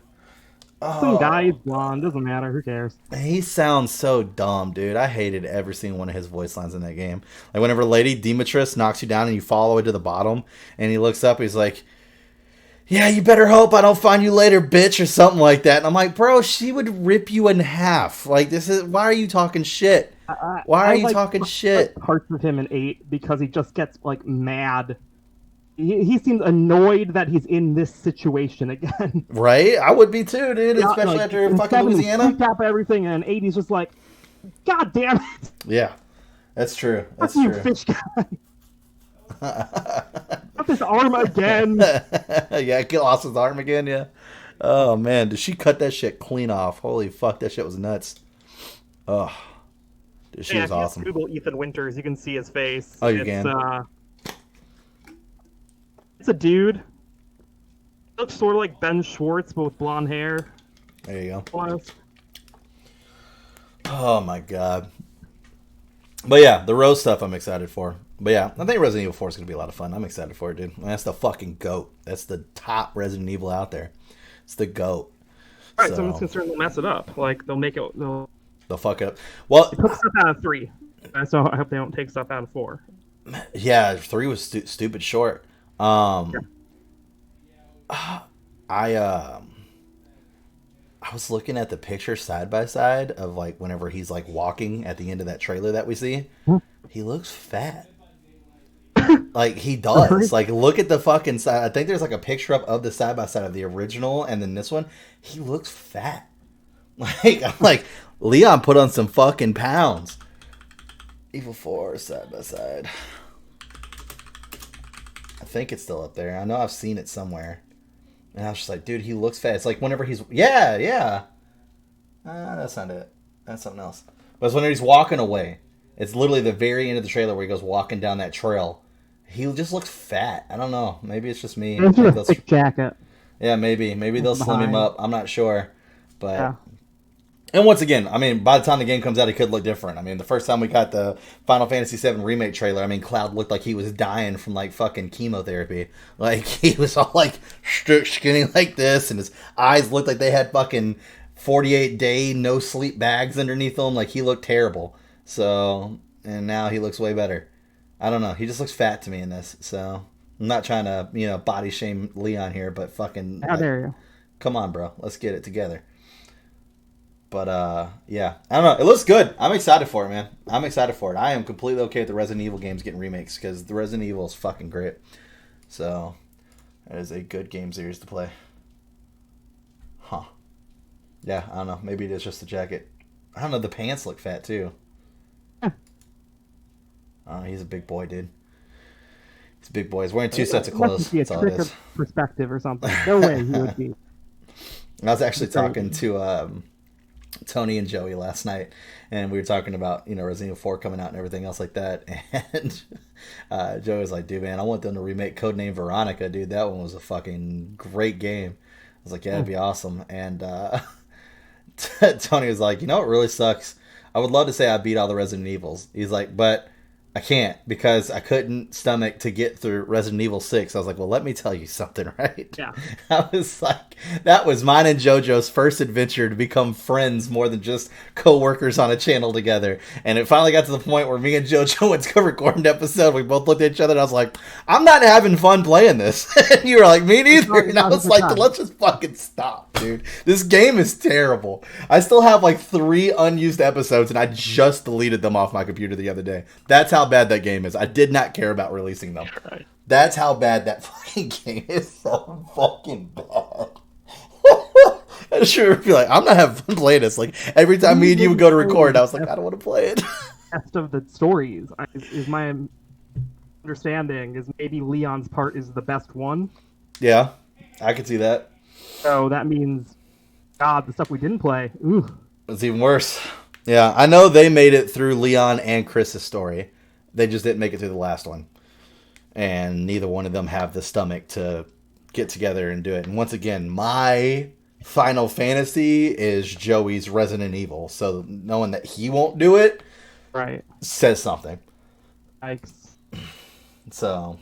Some guy's blonde, doesn't matter, who cares? He sounds so dumb, dude. I hated every single one of his voice lines in that game. Like whenever Lady Demetrius knocks you down and you fall all the way to the bottom and he looks up, he's like, yeah, you better hope I don't find you later, bitch, or something like that. And I'm like, bro, she would rip you in half. Like, why are you talking shit? Why are you talking shit? Parts of him in 8 because he just gets like mad. He seems annoyed that he's in this situation again. Right? I would be too, dude. Yeah, especially like, after fucking Louisiana. He up everything, and 8 he's just like, God damn it. Yeah, that's true. That's true. You fish guy. Got this arm again. Yeah, lost his arm again. Yeah. Oh man, did she cut that shit clean off? Holy fuck, that shit was nuts. Oh, dude, she was awesome. If you Google Ethan Winters, you can see his face. Oh, you can. It's a dude. Looks sort of like Ben Schwartz, but with blonde hair. There you go. Almost. Oh my god. But yeah, the Rose stuff I'm excited for. But yeah, I think Resident Evil 4 is going to be a lot of fun. I'm excited for it, dude. That's the fucking GOAT. That's the top Resident Evil out there. It's the GOAT. Alright, so someone's concerned they'll mess it up. Like, they'll make it... They'll fuck it up. Well... They took stuff out of 3. So I hope they don't take stuff out of 4. Yeah, 3 was stupid short. I was looking at the picture side by side of like whenever he's like walking at the end of that trailer that we see. He looks fat. Like he does. Like look at the fucking side. I think there's like a picture up of the side by side of the original and then this one. He looks fat. Like I'm like Leon put on some fucking pounds. Evil 4 side by side. I think it's still up there. I know I've seen it somewhere. And I was just like, dude, he looks fat. It's like whenever he's... Yeah. That's not it. That's something else. But it's whenever he's walking away. It's literally the very end of the trailer where he goes walking down that trail. He just looks fat. I don't know. Maybe it's just me. Maybe a thick jacket. Yeah, maybe. Maybe they'll slim him up. I'm not sure. But... Yeah. And once again, I mean, by the time the game comes out, it could look different. I mean, the first time we got the Final Fantasy VII Remake trailer, I mean, Cloud looked like he was dying from, like, fucking chemotherapy. Like, he was all, like, skinny like this, and his eyes looked like they had fucking 48-day no-sleep bags underneath them. Like, he looked terrible. So, and now he looks way better. I don't know. He just looks fat to me in this. So, I'm not trying to, body shame Leon here, but fucking... How dare you? Come on, bro. Let's get it together. But, yeah. I don't know. It looks good. I'm excited for it, man. I'm excited for it. I am completely okay with the Resident Evil games getting remakes because the Resident Evil is fucking great. So, that is a good game series to play. Huh. Yeah, I don't know. Maybe it is just the jacket. I don't know. The pants look fat, too. He's a big boy, dude. He's a big boy. He's wearing 2 sets of clothes. That's all it is. Perspective or something. No way he would be. I was actually talking to... Tony and Joey last night, and we were talking about Resident Evil 4 coming out and everything else like that, and Joey was like, dude, man, I want them to remake Codename Veronica, dude. That one was a fucking great game. I was like, yeah, it'd be awesome. And Tony was like, what really sucks? I would love to say I beat all the Resident Evils. He's like, but I can't because I couldn't stomach to get through Resident Evil 6. I was like, well, let me tell you something, right? Yeah. I was like, that was mine and JoJo's first adventure to become friends more than just co-workers on a channel together. And it finally got to the point where me and JoJo went to record an episode. We both looked at each other and I was like, I'm not having fun playing this. And you were like, me neither. And I was like, let's just fucking stop, dude. This game is terrible. I still have like 3 unused episodes and I just deleted them off my computer the other day. That's how bad that game is. I did not care about releasing them. Right. That's how bad that fucking game is. So fucking bad. I sure be like, I'm not having fun playing this. Like every time me and you would go to record, I was like, I don't want to play it. Best of the stories is my understanding is maybe Leon's part is the best one. Yeah, I could see that. So that means, God, the stuff we didn't play. Ooh, it's even worse. Yeah, I know they made it through Leon and Chris's story. They just didn't make it through the last one. And neither one of them have the stomach to get together and do it. And once again, my Final Fantasy is Joey's Resident Evil. So knowing that he won't do it right says something. Yikes. So,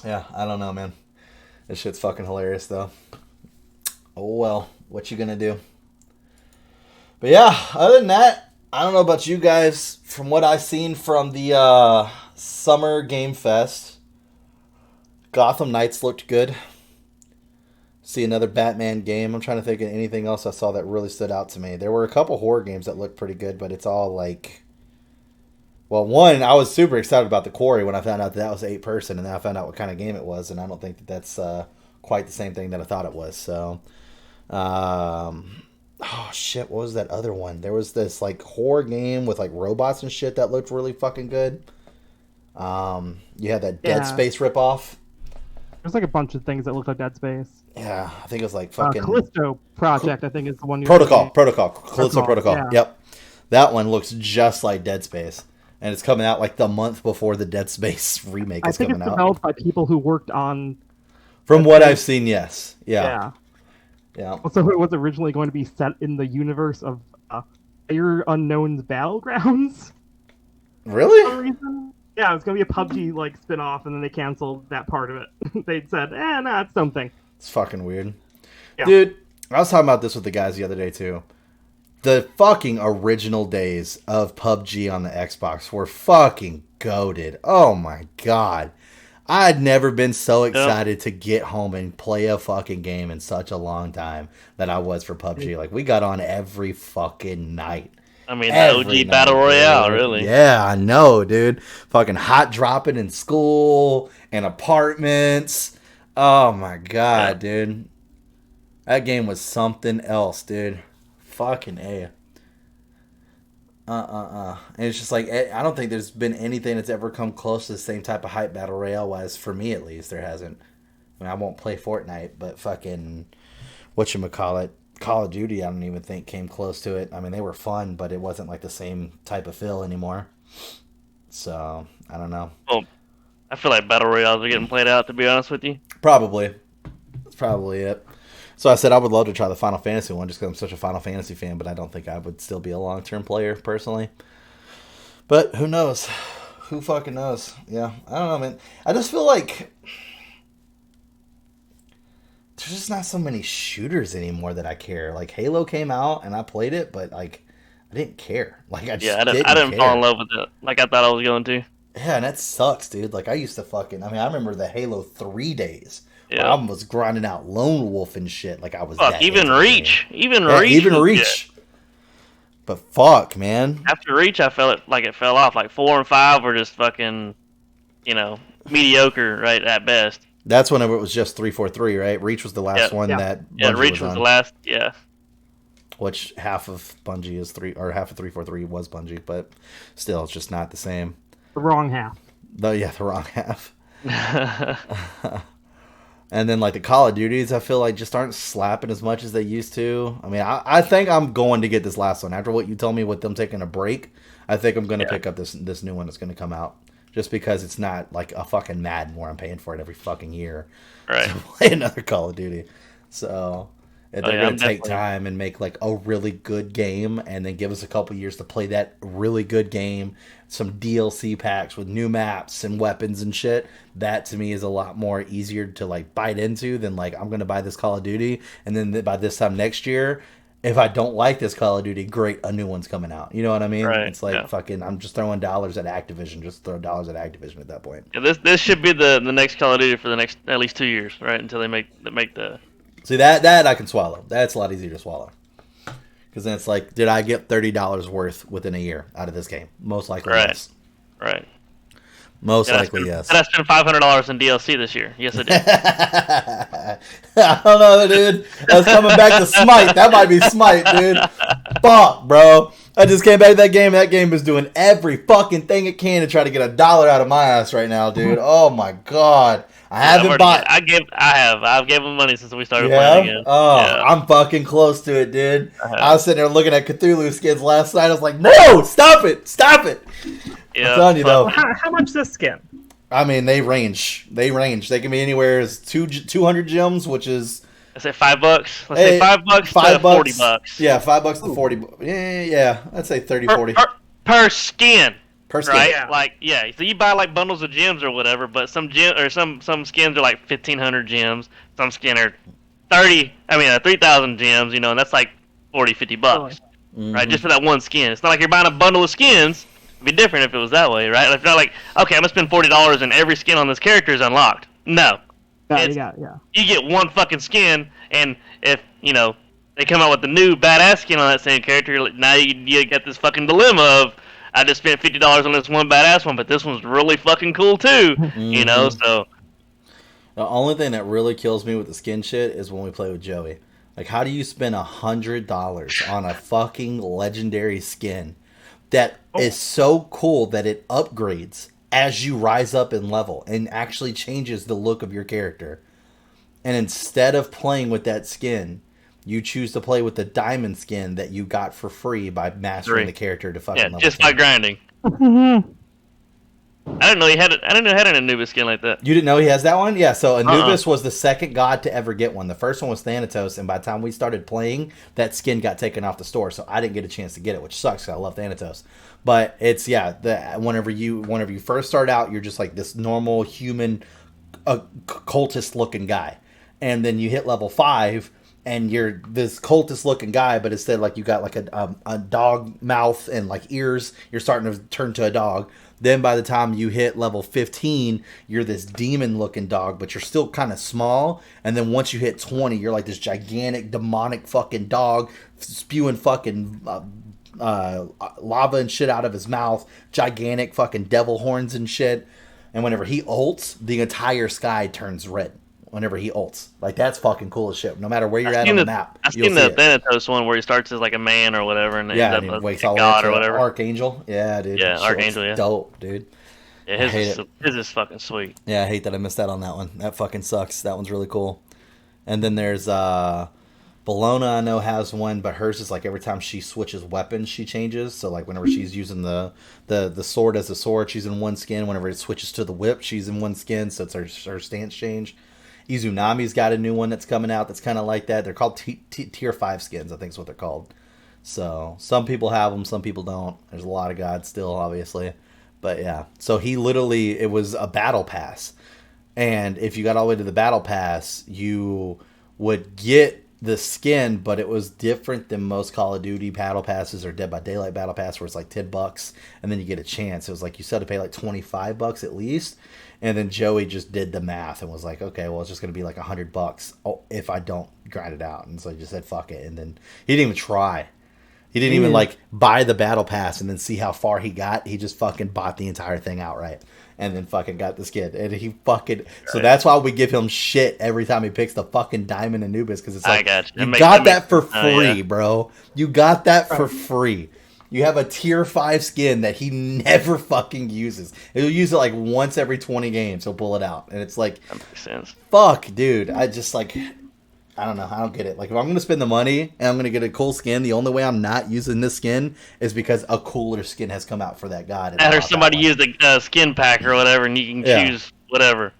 yeah, I don't know, man. This shit's fucking hilarious, though. Oh, well. What you gonna do? But yeah, other than that, I don't know about you guys. From what I've seen from the Summer Game Fest, Gotham Knights looked good. See another Batman game. I'm trying to think of anything else I saw that really stood out to me. There were a couple horror games that looked pretty good, but it's all like... Well, one, I was super excited about The Quarry when I found out that was 8-person, and then I found out what kind of game it was, and I don't think that that's quite the same thing that I thought it was. So, oh shit, what was that other one? There was this like horror game with like robots and shit that looked really fucking good. You had that Dead Space ripoff. There's like a bunch of things that look like Dead Space. Yeah, I think it was like fucking Callisto Project. I think is the one. Protocol. Callisto Protocol. Yep, that one looks just like Dead Space, and it's coming out like the month before the Dead Space remake is coming out. I think it's developed by people who worked on. From what I've seen, yes. Yeah. So it was originally going to be set in the universe of Player Unknown's Battlegrounds. Really? For some reason. Yeah, it was going to be a PUBG like spin-off, and then they canceled that part of it. They'd said, nah, it's something. It's fucking weird. Yeah. Dude, I was talking about this with the guys the other day, too. The fucking original days of PUBG on the Xbox were fucking goated. Oh, my God. I'd never been so excited to get home and play a fucking game in such a long time that I was for PUBG. Like, we got on every fucking night. I mean, the OG Battle Royale, really. Yeah, I know, dude. Fucking hot dropping in school and apartments. Oh my god, dude. That game was something else, dude. Fucking A. And it's just like, I don't think there's been anything that's ever come close to the same type of hype Battle Royale wise, for me at least. There hasn't. I mean, I won't play Fortnite, but fucking, whatchamacallit, Call of Duty, I don't even think came close to it. I mean, they were fun, but it wasn't like the same type of feel anymore. So, I don't know. Well, I feel like Battle Royales are getting played out, to be honest with you. Probably. That's probably it. So I said I would love to try the Final Fantasy one just because I'm such a Final Fantasy fan, but I don't think I would still be a long-term player, personally. But who knows? Who fucking knows? Yeah, I don't know, man. I just feel like there's just not so many shooters anymore that I care. Like, Halo came out, and I played it, but, like, I didn't care. Like, I didn't fall in love with it like I thought I was going to. Yeah, and that sucks, dude. Like, I used to fucking... I mean, I remember the Halo 3 days. Yeah. I was grinding out Lone Wolf and shit. Like, I was even Reach. Even Reach. But fuck, man. After Reach, I felt it fell off. Like 4 and 5 were just fucking, mediocre, right, at best. That's whenever it was just 343, right? Reach was the last one that Bungie Reach was the last, yeah. Which half of Bungie is half of 343 was Bungie, but still, it's just not the same. The wrong half. The wrong half. And then, like, the Call of Duties, I feel like just aren't slapping as much as they used to. I mean, I think I'm going to get this last one. After what you told me with them taking a break, I think I'm going to pick up this new one that's going to come out. Just because it's not like a fucking Madden where I'm paying for it every fucking year to play another Call of Duty. So, if they're going to take time and make, like, a really good game and then give us a couple years to play that really good game, some DLC packs with new maps and weapons and shit, that to me is a lot more easier to, like, bite into than, like, I'm going to buy this Call of Duty and then by this time next year, if I don't like this Call of Duty, great, a new one's coming out. You know what I mean? Right. It's like fucking, I'm just throwing dollars at Activision. Just throw dollars at Activision at that point. Yeah, this should be the next Call of Duty for the next at least 2 years, right? Until they make the. See, that I can swallow. That's a lot easier to swallow. Because then it's like, did I get $30 worth within a year out of this game? Most likely, yes. Right. Most likely, yes. Did I spend $500 in DLC this year? Yes, I did. I don't know, dude. I was coming back to Smite. That might be Smite, dude. Fuck, bro. I just came back to that game. That game is doing every fucking thing it can to try to get $1 out of my ass right now, dude. Oh my god. I haven't bought. I've given them money since we started playing again. Oh, yeah. I'm fucking close to it, dude. I was sitting there looking at Cthulhu skins last night. I was like, no, stop it. Yeah, I'm telling you though. How much is this skin? I mean, they range. They can be anywhere as 200 gems, which is. I say $5. Let's say $5 to $40. Yeah, $5 to 40. Yeah. I'd say 30, 40 per skin. Per skin. Right? Yeah. Like, yeah. So you buy like bundles of gems or whatever, but some skins are like 1,500 gems. Some skins are 3,000 gems. And that's like $40, $50. Mm-hmm. Right? Just for that one skin. It's not like you're buying a bundle of skins. It'd be different if it was that way, right? Like, it's not like, okay, I'm gonna spend $40 and every skin on this character is unlocked. No. Yeah. You get one fucking skin, and if they come out with the new badass skin on that same character, now you get this fucking dilemma of I just spent $50 on this one badass one, but this one's really fucking cool too. Mm-hmm. So the only thing that really kills me with the skin shit is when we play with Joey. Like, how do you spend $100 on a fucking legendary skin that is so cool that it upgrades as you rise up in level and actually changes the look of your character? And instead of playing with that skin, you choose to play with the diamond skin that you got for free by mastering the character to fucking level just 10. by grinding. I didn't know he had it. I didn't know he had an Anubis skin like that. You didn't know he has that one? Yeah, so Anubis was the second god to ever get one. The first one was Thanatos, and by the time we started playing, that skin got taken off the store, so I didn't get a chance to get it, which sucks because I love Thanatos. But it's, whenever you first start out, you're just like this normal human cultist-looking guy. And then you hit level 5, and you're this cultist looking guy, but instead like you got like a dog mouth and like ears, you're starting to turn to a dog. Then by the time you hit level 15, you're this demon looking dog, but you're still kind of small. And then once you hit 20, you're like this gigantic demonic fucking dog spewing fucking lava and shit out of his mouth, gigantic fucking devil horns and shit. And whenever he ults, the entire sky turns red. Whenever he ults, like that's fucking cool as shit. No matter where you're at on the map, I've seen the Thanatos one where he starts as like a man or whatever, and yeah, ends and up he wakes a all god the or way up to whatever. Archangel. Yeah, dude. Yeah, Archangel. Yeah, dope, dude. Yeah, his is fucking sweet. Yeah, I hate that I missed out on that one. That fucking sucks. That one's really cool. And then there's Bologna, I know, has one, but hers is like every time she switches weapons, she changes. So like whenever she's using the sword as a sword, she's in one skin. Whenever it switches to the whip, she's in one skin. So it's her stance change. Izunami's got a new one that's coming out that's kind of like that. They're called tier 5 skins, I think is what they're called. So some people have them, some people don't. There's a lot of gods still, obviously. But yeah, so he literally, it was a battle pass. And if you got all the way to the battle pass, you would get the skin, but it was different than most Call of Duty battle passes or Dead by Daylight battle pass where it's like $10 and then you get a chance. It was like you still had to pay like $25 at least. And then Joey just did the math and was like, okay, well, it's just going to be like $100 if I don't grind it out. And so he just said, fuck it. And then he didn't even try. He didn't even like buy the battle pass and then see how far he got. He just fucking bought the entire thing outright and then fucking got the skin. And he fucking, so that's why we give him shit every time he picks the fucking Diamond Anubis, because it's like, you got that for free, bro. You got that for free. You have a tier 5 skin that he never fucking uses. He'll use it like once every 20 games. He'll pull it out. And it's like, that makes sense. Fuck, dude. I just like, I don't know. I don't get it. Like, if I'm going to spend the money and I'm going to get a cool skin, the only way I'm not using this skin is because a cooler skin has come out for that god. Or somebody used a skin pack or whatever, and you can choose whatever.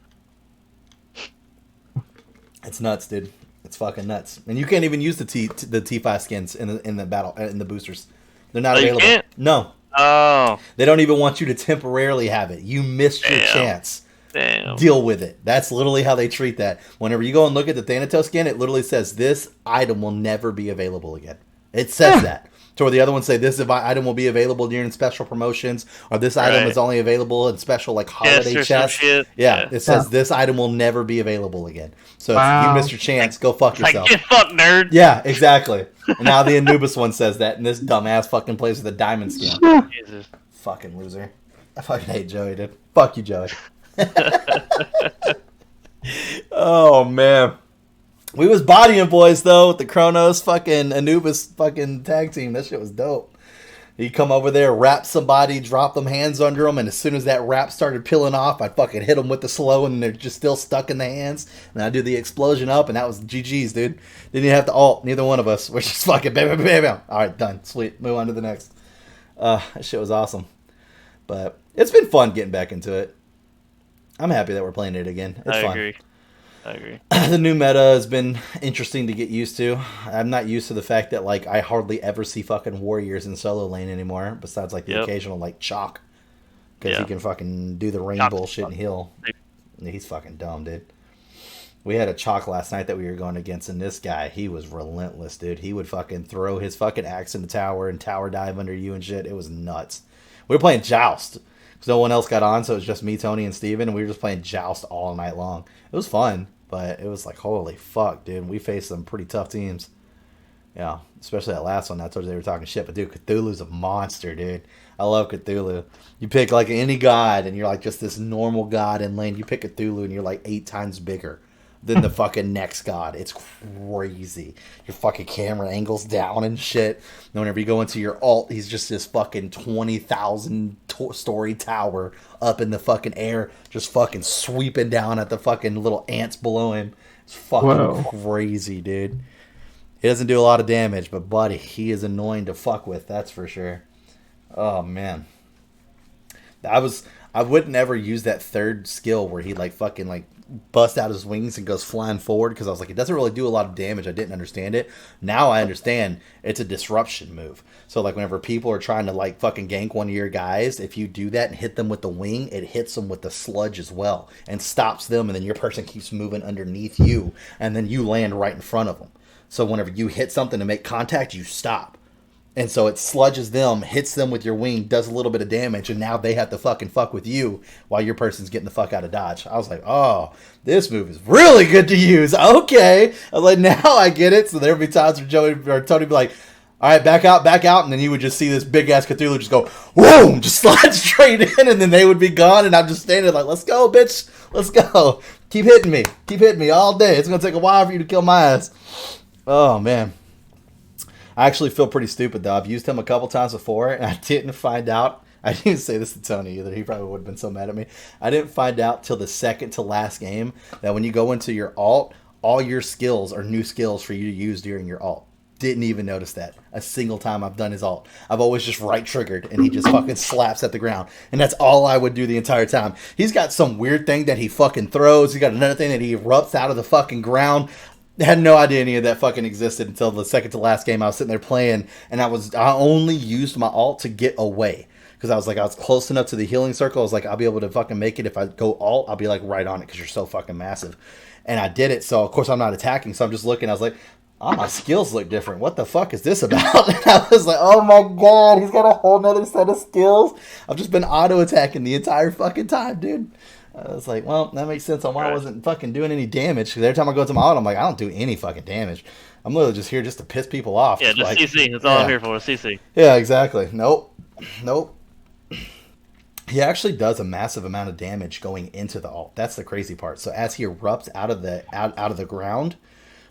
It's nuts, dude. It's fucking nuts. And you can't even use the T5 skins in the battle in the boosters. They're not available. You can't? No. Oh. They don't even want you to temporarily have it. You missed your chance. Damn. Deal with it. That's literally how they treat that. Whenever you go and look at the Thanatos skin, it literally says this item will never be available again. It says that. To where the other ones say this item will be available during special promotions, or this item is only available in special like holiday chests. Yeah, it says this item will never be available again. So if you missed your chance, go fuck yourself. Like, get fucked, nerd. Yeah, exactly. And now the Anubis one says that, and this dumbass fucking plays with a diamond skin. Jesus. Fucking loser. I fucking hate Joey, dude. Fuck you, Joey. Oh man, we was bodying boys though with the Kronos fucking Anubis fucking tag team. That shit was dope. He'd come over there, wrap somebody, drop them hands under them, and as soon as that wrap started peeling off, I'd fucking hit them with the slow, and they're just still stuck in the hands. And I'd do the explosion up, and that was GG's, dude. Didn't even have to ult. Neither one of us. We're just fucking bam, bam, bam, bam. All right, done. Sweet. Move on to the next. That shit was awesome. But it's been fun getting back into it. I'm happy that we're playing it again. It's fun. I agree. The new meta has been interesting to get used to. I'm not used to the fact that like I hardly ever see fucking warriors in solo lane anymore, besides like the occasional like Chalk, because he can fucking do the rain bullshit and heal. He's fucking dumb, dude. We had a Chalk last night that we were going against, and this guy, he was relentless, dude. He would fucking throw his fucking axe in the tower and tower dive under you and shit. It was nuts. We were playing Joust. No one else got on, so it was just me, Tony, and Steven, and we were just playing Joust all night long. It was fun, but it was like, holy fuck, dude. We faced some pretty tough teams. Yeah, especially that last one. I told you they were talking shit, but dude, Cthulhu's a monster, dude. I love Cthulhu. You pick like any god, and you're like just this normal god in lane. You pick Cthulhu, and you're like 8 times bigger than the fucking next god. It's crazy. Your fucking camera angles down and shit. And whenever you go into your ult, he's just this fucking 20,000 story tower up in the fucking air, just fucking sweeping down at the fucking little ants below him. It's fucking crazy, dude. He doesn't do a lot of damage, but buddy, he is annoying to fuck with, that's for sure. Oh man. I would never use that third skill where he like fucking like busts out his wings and goes flying forward, because I was like, it doesn't really do a lot of damage. I didn't understand it. Now I understand it's a disruption move. So like whenever people are trying to like fucking gank one of your guys, if you do that and hit them with the wing, it hits them with the sludge as well and stops them, and then your person keeps moving underneath you, and then you land right in front of them. So whenever you hit something to make contact, you stop. And so it sludges them, hits them with your wing, does a little bit of damage, and now they have to fucking fuck with you while your person's getting the fuck out of dodge. I was like, oh, this move is really good to use. Okay. I was like, now I get it. So there would be times where Joey or Tony would be like, all right, back out. And then you would just see this big-ass Cthulhu just go, boom, just slide straight in, and then they would be gone, and I'm just standing there like, let's go, bitch. Let's go. Keep hitting me all day. It's going to take a while for you to kill my ass. Oh, man. I actually feel pretty stupid, though. I've used him a couple times before, and I didn't find out. I didn't say this to Tony either. He probably would have been so mad at me. I didn't find out till the second to last game that when you go into your alt, all your skills are new skills for you to use during your alt. Didn't even notice that a single time I've done his alt. I've always just right triggered, and he just fucking slaps at the ground. And that's all I would do the entire time. He's got some weird thing that he fucking throws. He's got another thing that he erupts out of the fucking ground. I had no idea any of that fucking existed until the second to last game. I was sitting there playing, and I only used my alt to get away. Because I was close enough to the healing circle. I was like, I'll be able to fucking make it. If I go alt, I'll be like right on it because you're so fucking massive. And I did it. So of course I'm not attacking. So I'm just looking. I was like, oh, my skills look different. What the fuck is this about? And I was like, oh my god, he's got a whole nother set of skills. I've just been auto attacking the entire fucking time, dude. I was like, well, that makes sense on why I wasn't fucking doing any damage. Because every time I go to my auto, I'm like, I don't do any fucking damage. I'm literally just here just to piss people off. Yeah, just like, CC. That's all I'm here for, CC. Yeah, exactly. Nope. He actually does a massive amount of damage going into the alt. That's the crazy part. So as he erupts out of the ground,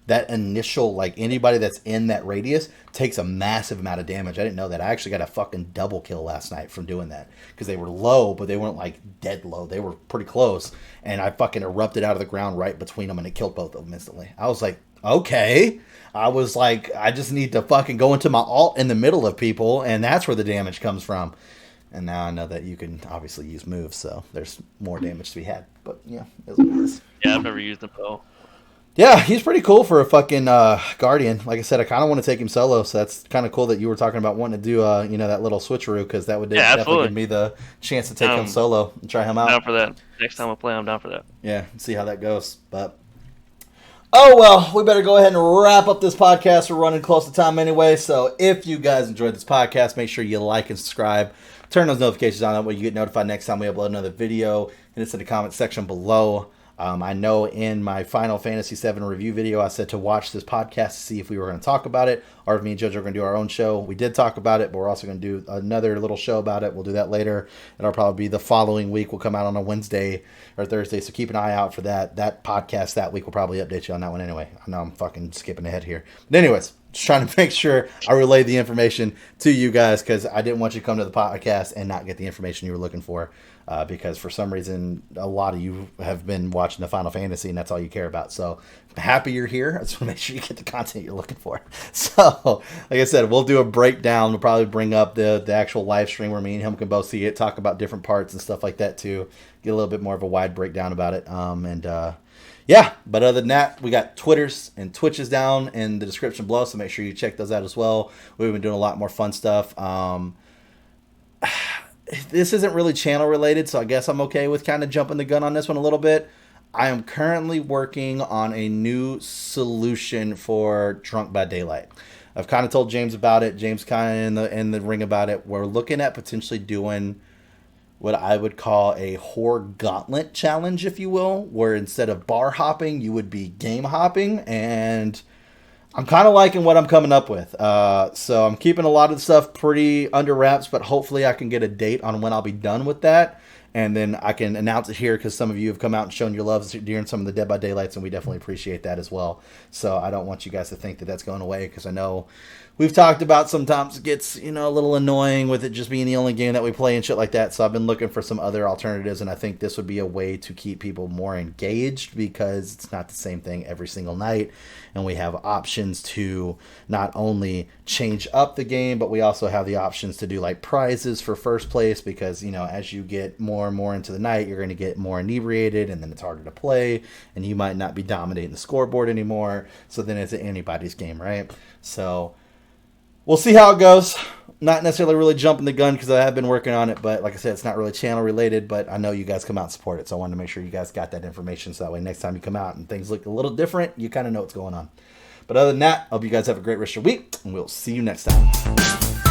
that initial, like, anybody that's in that radius takes a massive amount of damage. I didn't know that. I actually got a fucking double kill last night from doing that. Because they were low, but they weren't, like, dead low. They were pretty close. And I fucking erupted out of the ground right between them, and it killed both of them instantly. I was like, okay. I was like, I just need to fucking go into my alt in the middle of people, and that's where the damage comes from. And now I know that you can obviously use moves, so there's more damage to be had. But, yeah, it is. Yeah, I've never used him, though. Yeah, he's pretty cool for a fucking Guardian. Like I said, I kind of want to take him solo, so that's kind of cool that you were talking about wanting to do, that little switcheroo, because that would definitely give me the chance to take him solo and try him out. Down for that. Next time I play, I'm down for that. Yeah, see how that goes. But oh, well, we better go ahead and wrap up this podcast. We're running close to time anyway, so if you guys enjoyed this podcast, make sure you like and subscribe. Turn those notifications on. That way you get notified next time we upload another video. Hit us in the comment section below. I know in my Final Fantasy VII review video, I said to watch this podcast to see if we were going to talk about it, or if me and JoJo are going to do our own show. We did talk about it, but we're also going to do another little show about it. We'll do that later. It'll probably be the following week. We'll come out on a Wednesday or Thursday, so keep an eye out for that. That podcast that week will probably update you on that one anyway. I know I'm fucking skipping ahead here. But anyways, just trying to make sure I relay the information to you guys, because I didn't want you to come to the podcast and not get the information you were looking for. Because for some reason, a lot of you have been watching the Final Fantasy, and that's all you care about. So, happy you're here. I just want to make sure you get the content you're looking for. So, like I said, we'll do a breakdown. We'll probably bring up the actual live stream where me and him can both see it, talk about different parts and stuff like that too. Get a little bit more of a wide breakdown about it. Yeah, but other than that, we got Twitters and Twitches down in the description below, so make sure you check those out as well. We've been doing a lot more fun stuff. This isn't really channel related, so I guess I'm okay with kind of jumping the gun on this one a little bit. I am currently working on a new solution for Drunk by Daylight. I've kind of told James about it. James kind of in the ring about it. We're looking at potentially doing what I would call a whore gauntlet challenge, if you will, where instead of bar hopping, you would be game hopping, and I'm kind of liking what I'm coming up with. So I'm keeping a lot of the stuff pretty under wraps, but hopefully I can get a date on when I'll be done with that. And then I can announce it here, because some of you have come out and shown your love during some of the Dead by Daylights, and we definitely appreciate that as well. So I don't want you guys to think that that's going away, because I know we've talked about sometimes it gets, a little annoying with it just being the only game that we play and shit like that. So I've been looking for some other alternatives, and I think this would be a way to keep people more engaged, because it's not the same thing every single night. And we have options to not only change up the game, but we also have the options to do like prizes for first place, because, as you get more and more into the night, you're going to get more inebriated, and then it's harder to play, and you might not be dominating the scoreboard anymore. So then it's anybody's game, right? So we'll see how it goes. Not necessarily really jumping the gun, because I have been working on it, but like I said, it's not really channel related, but I know you guys come out and support it, so I wanted to make sure you guys got that information, so that way next time you come out and things look a little different, you kind of know what's going on. But other than that, I hope you guys have a great rest of your week, and we'll see you next time.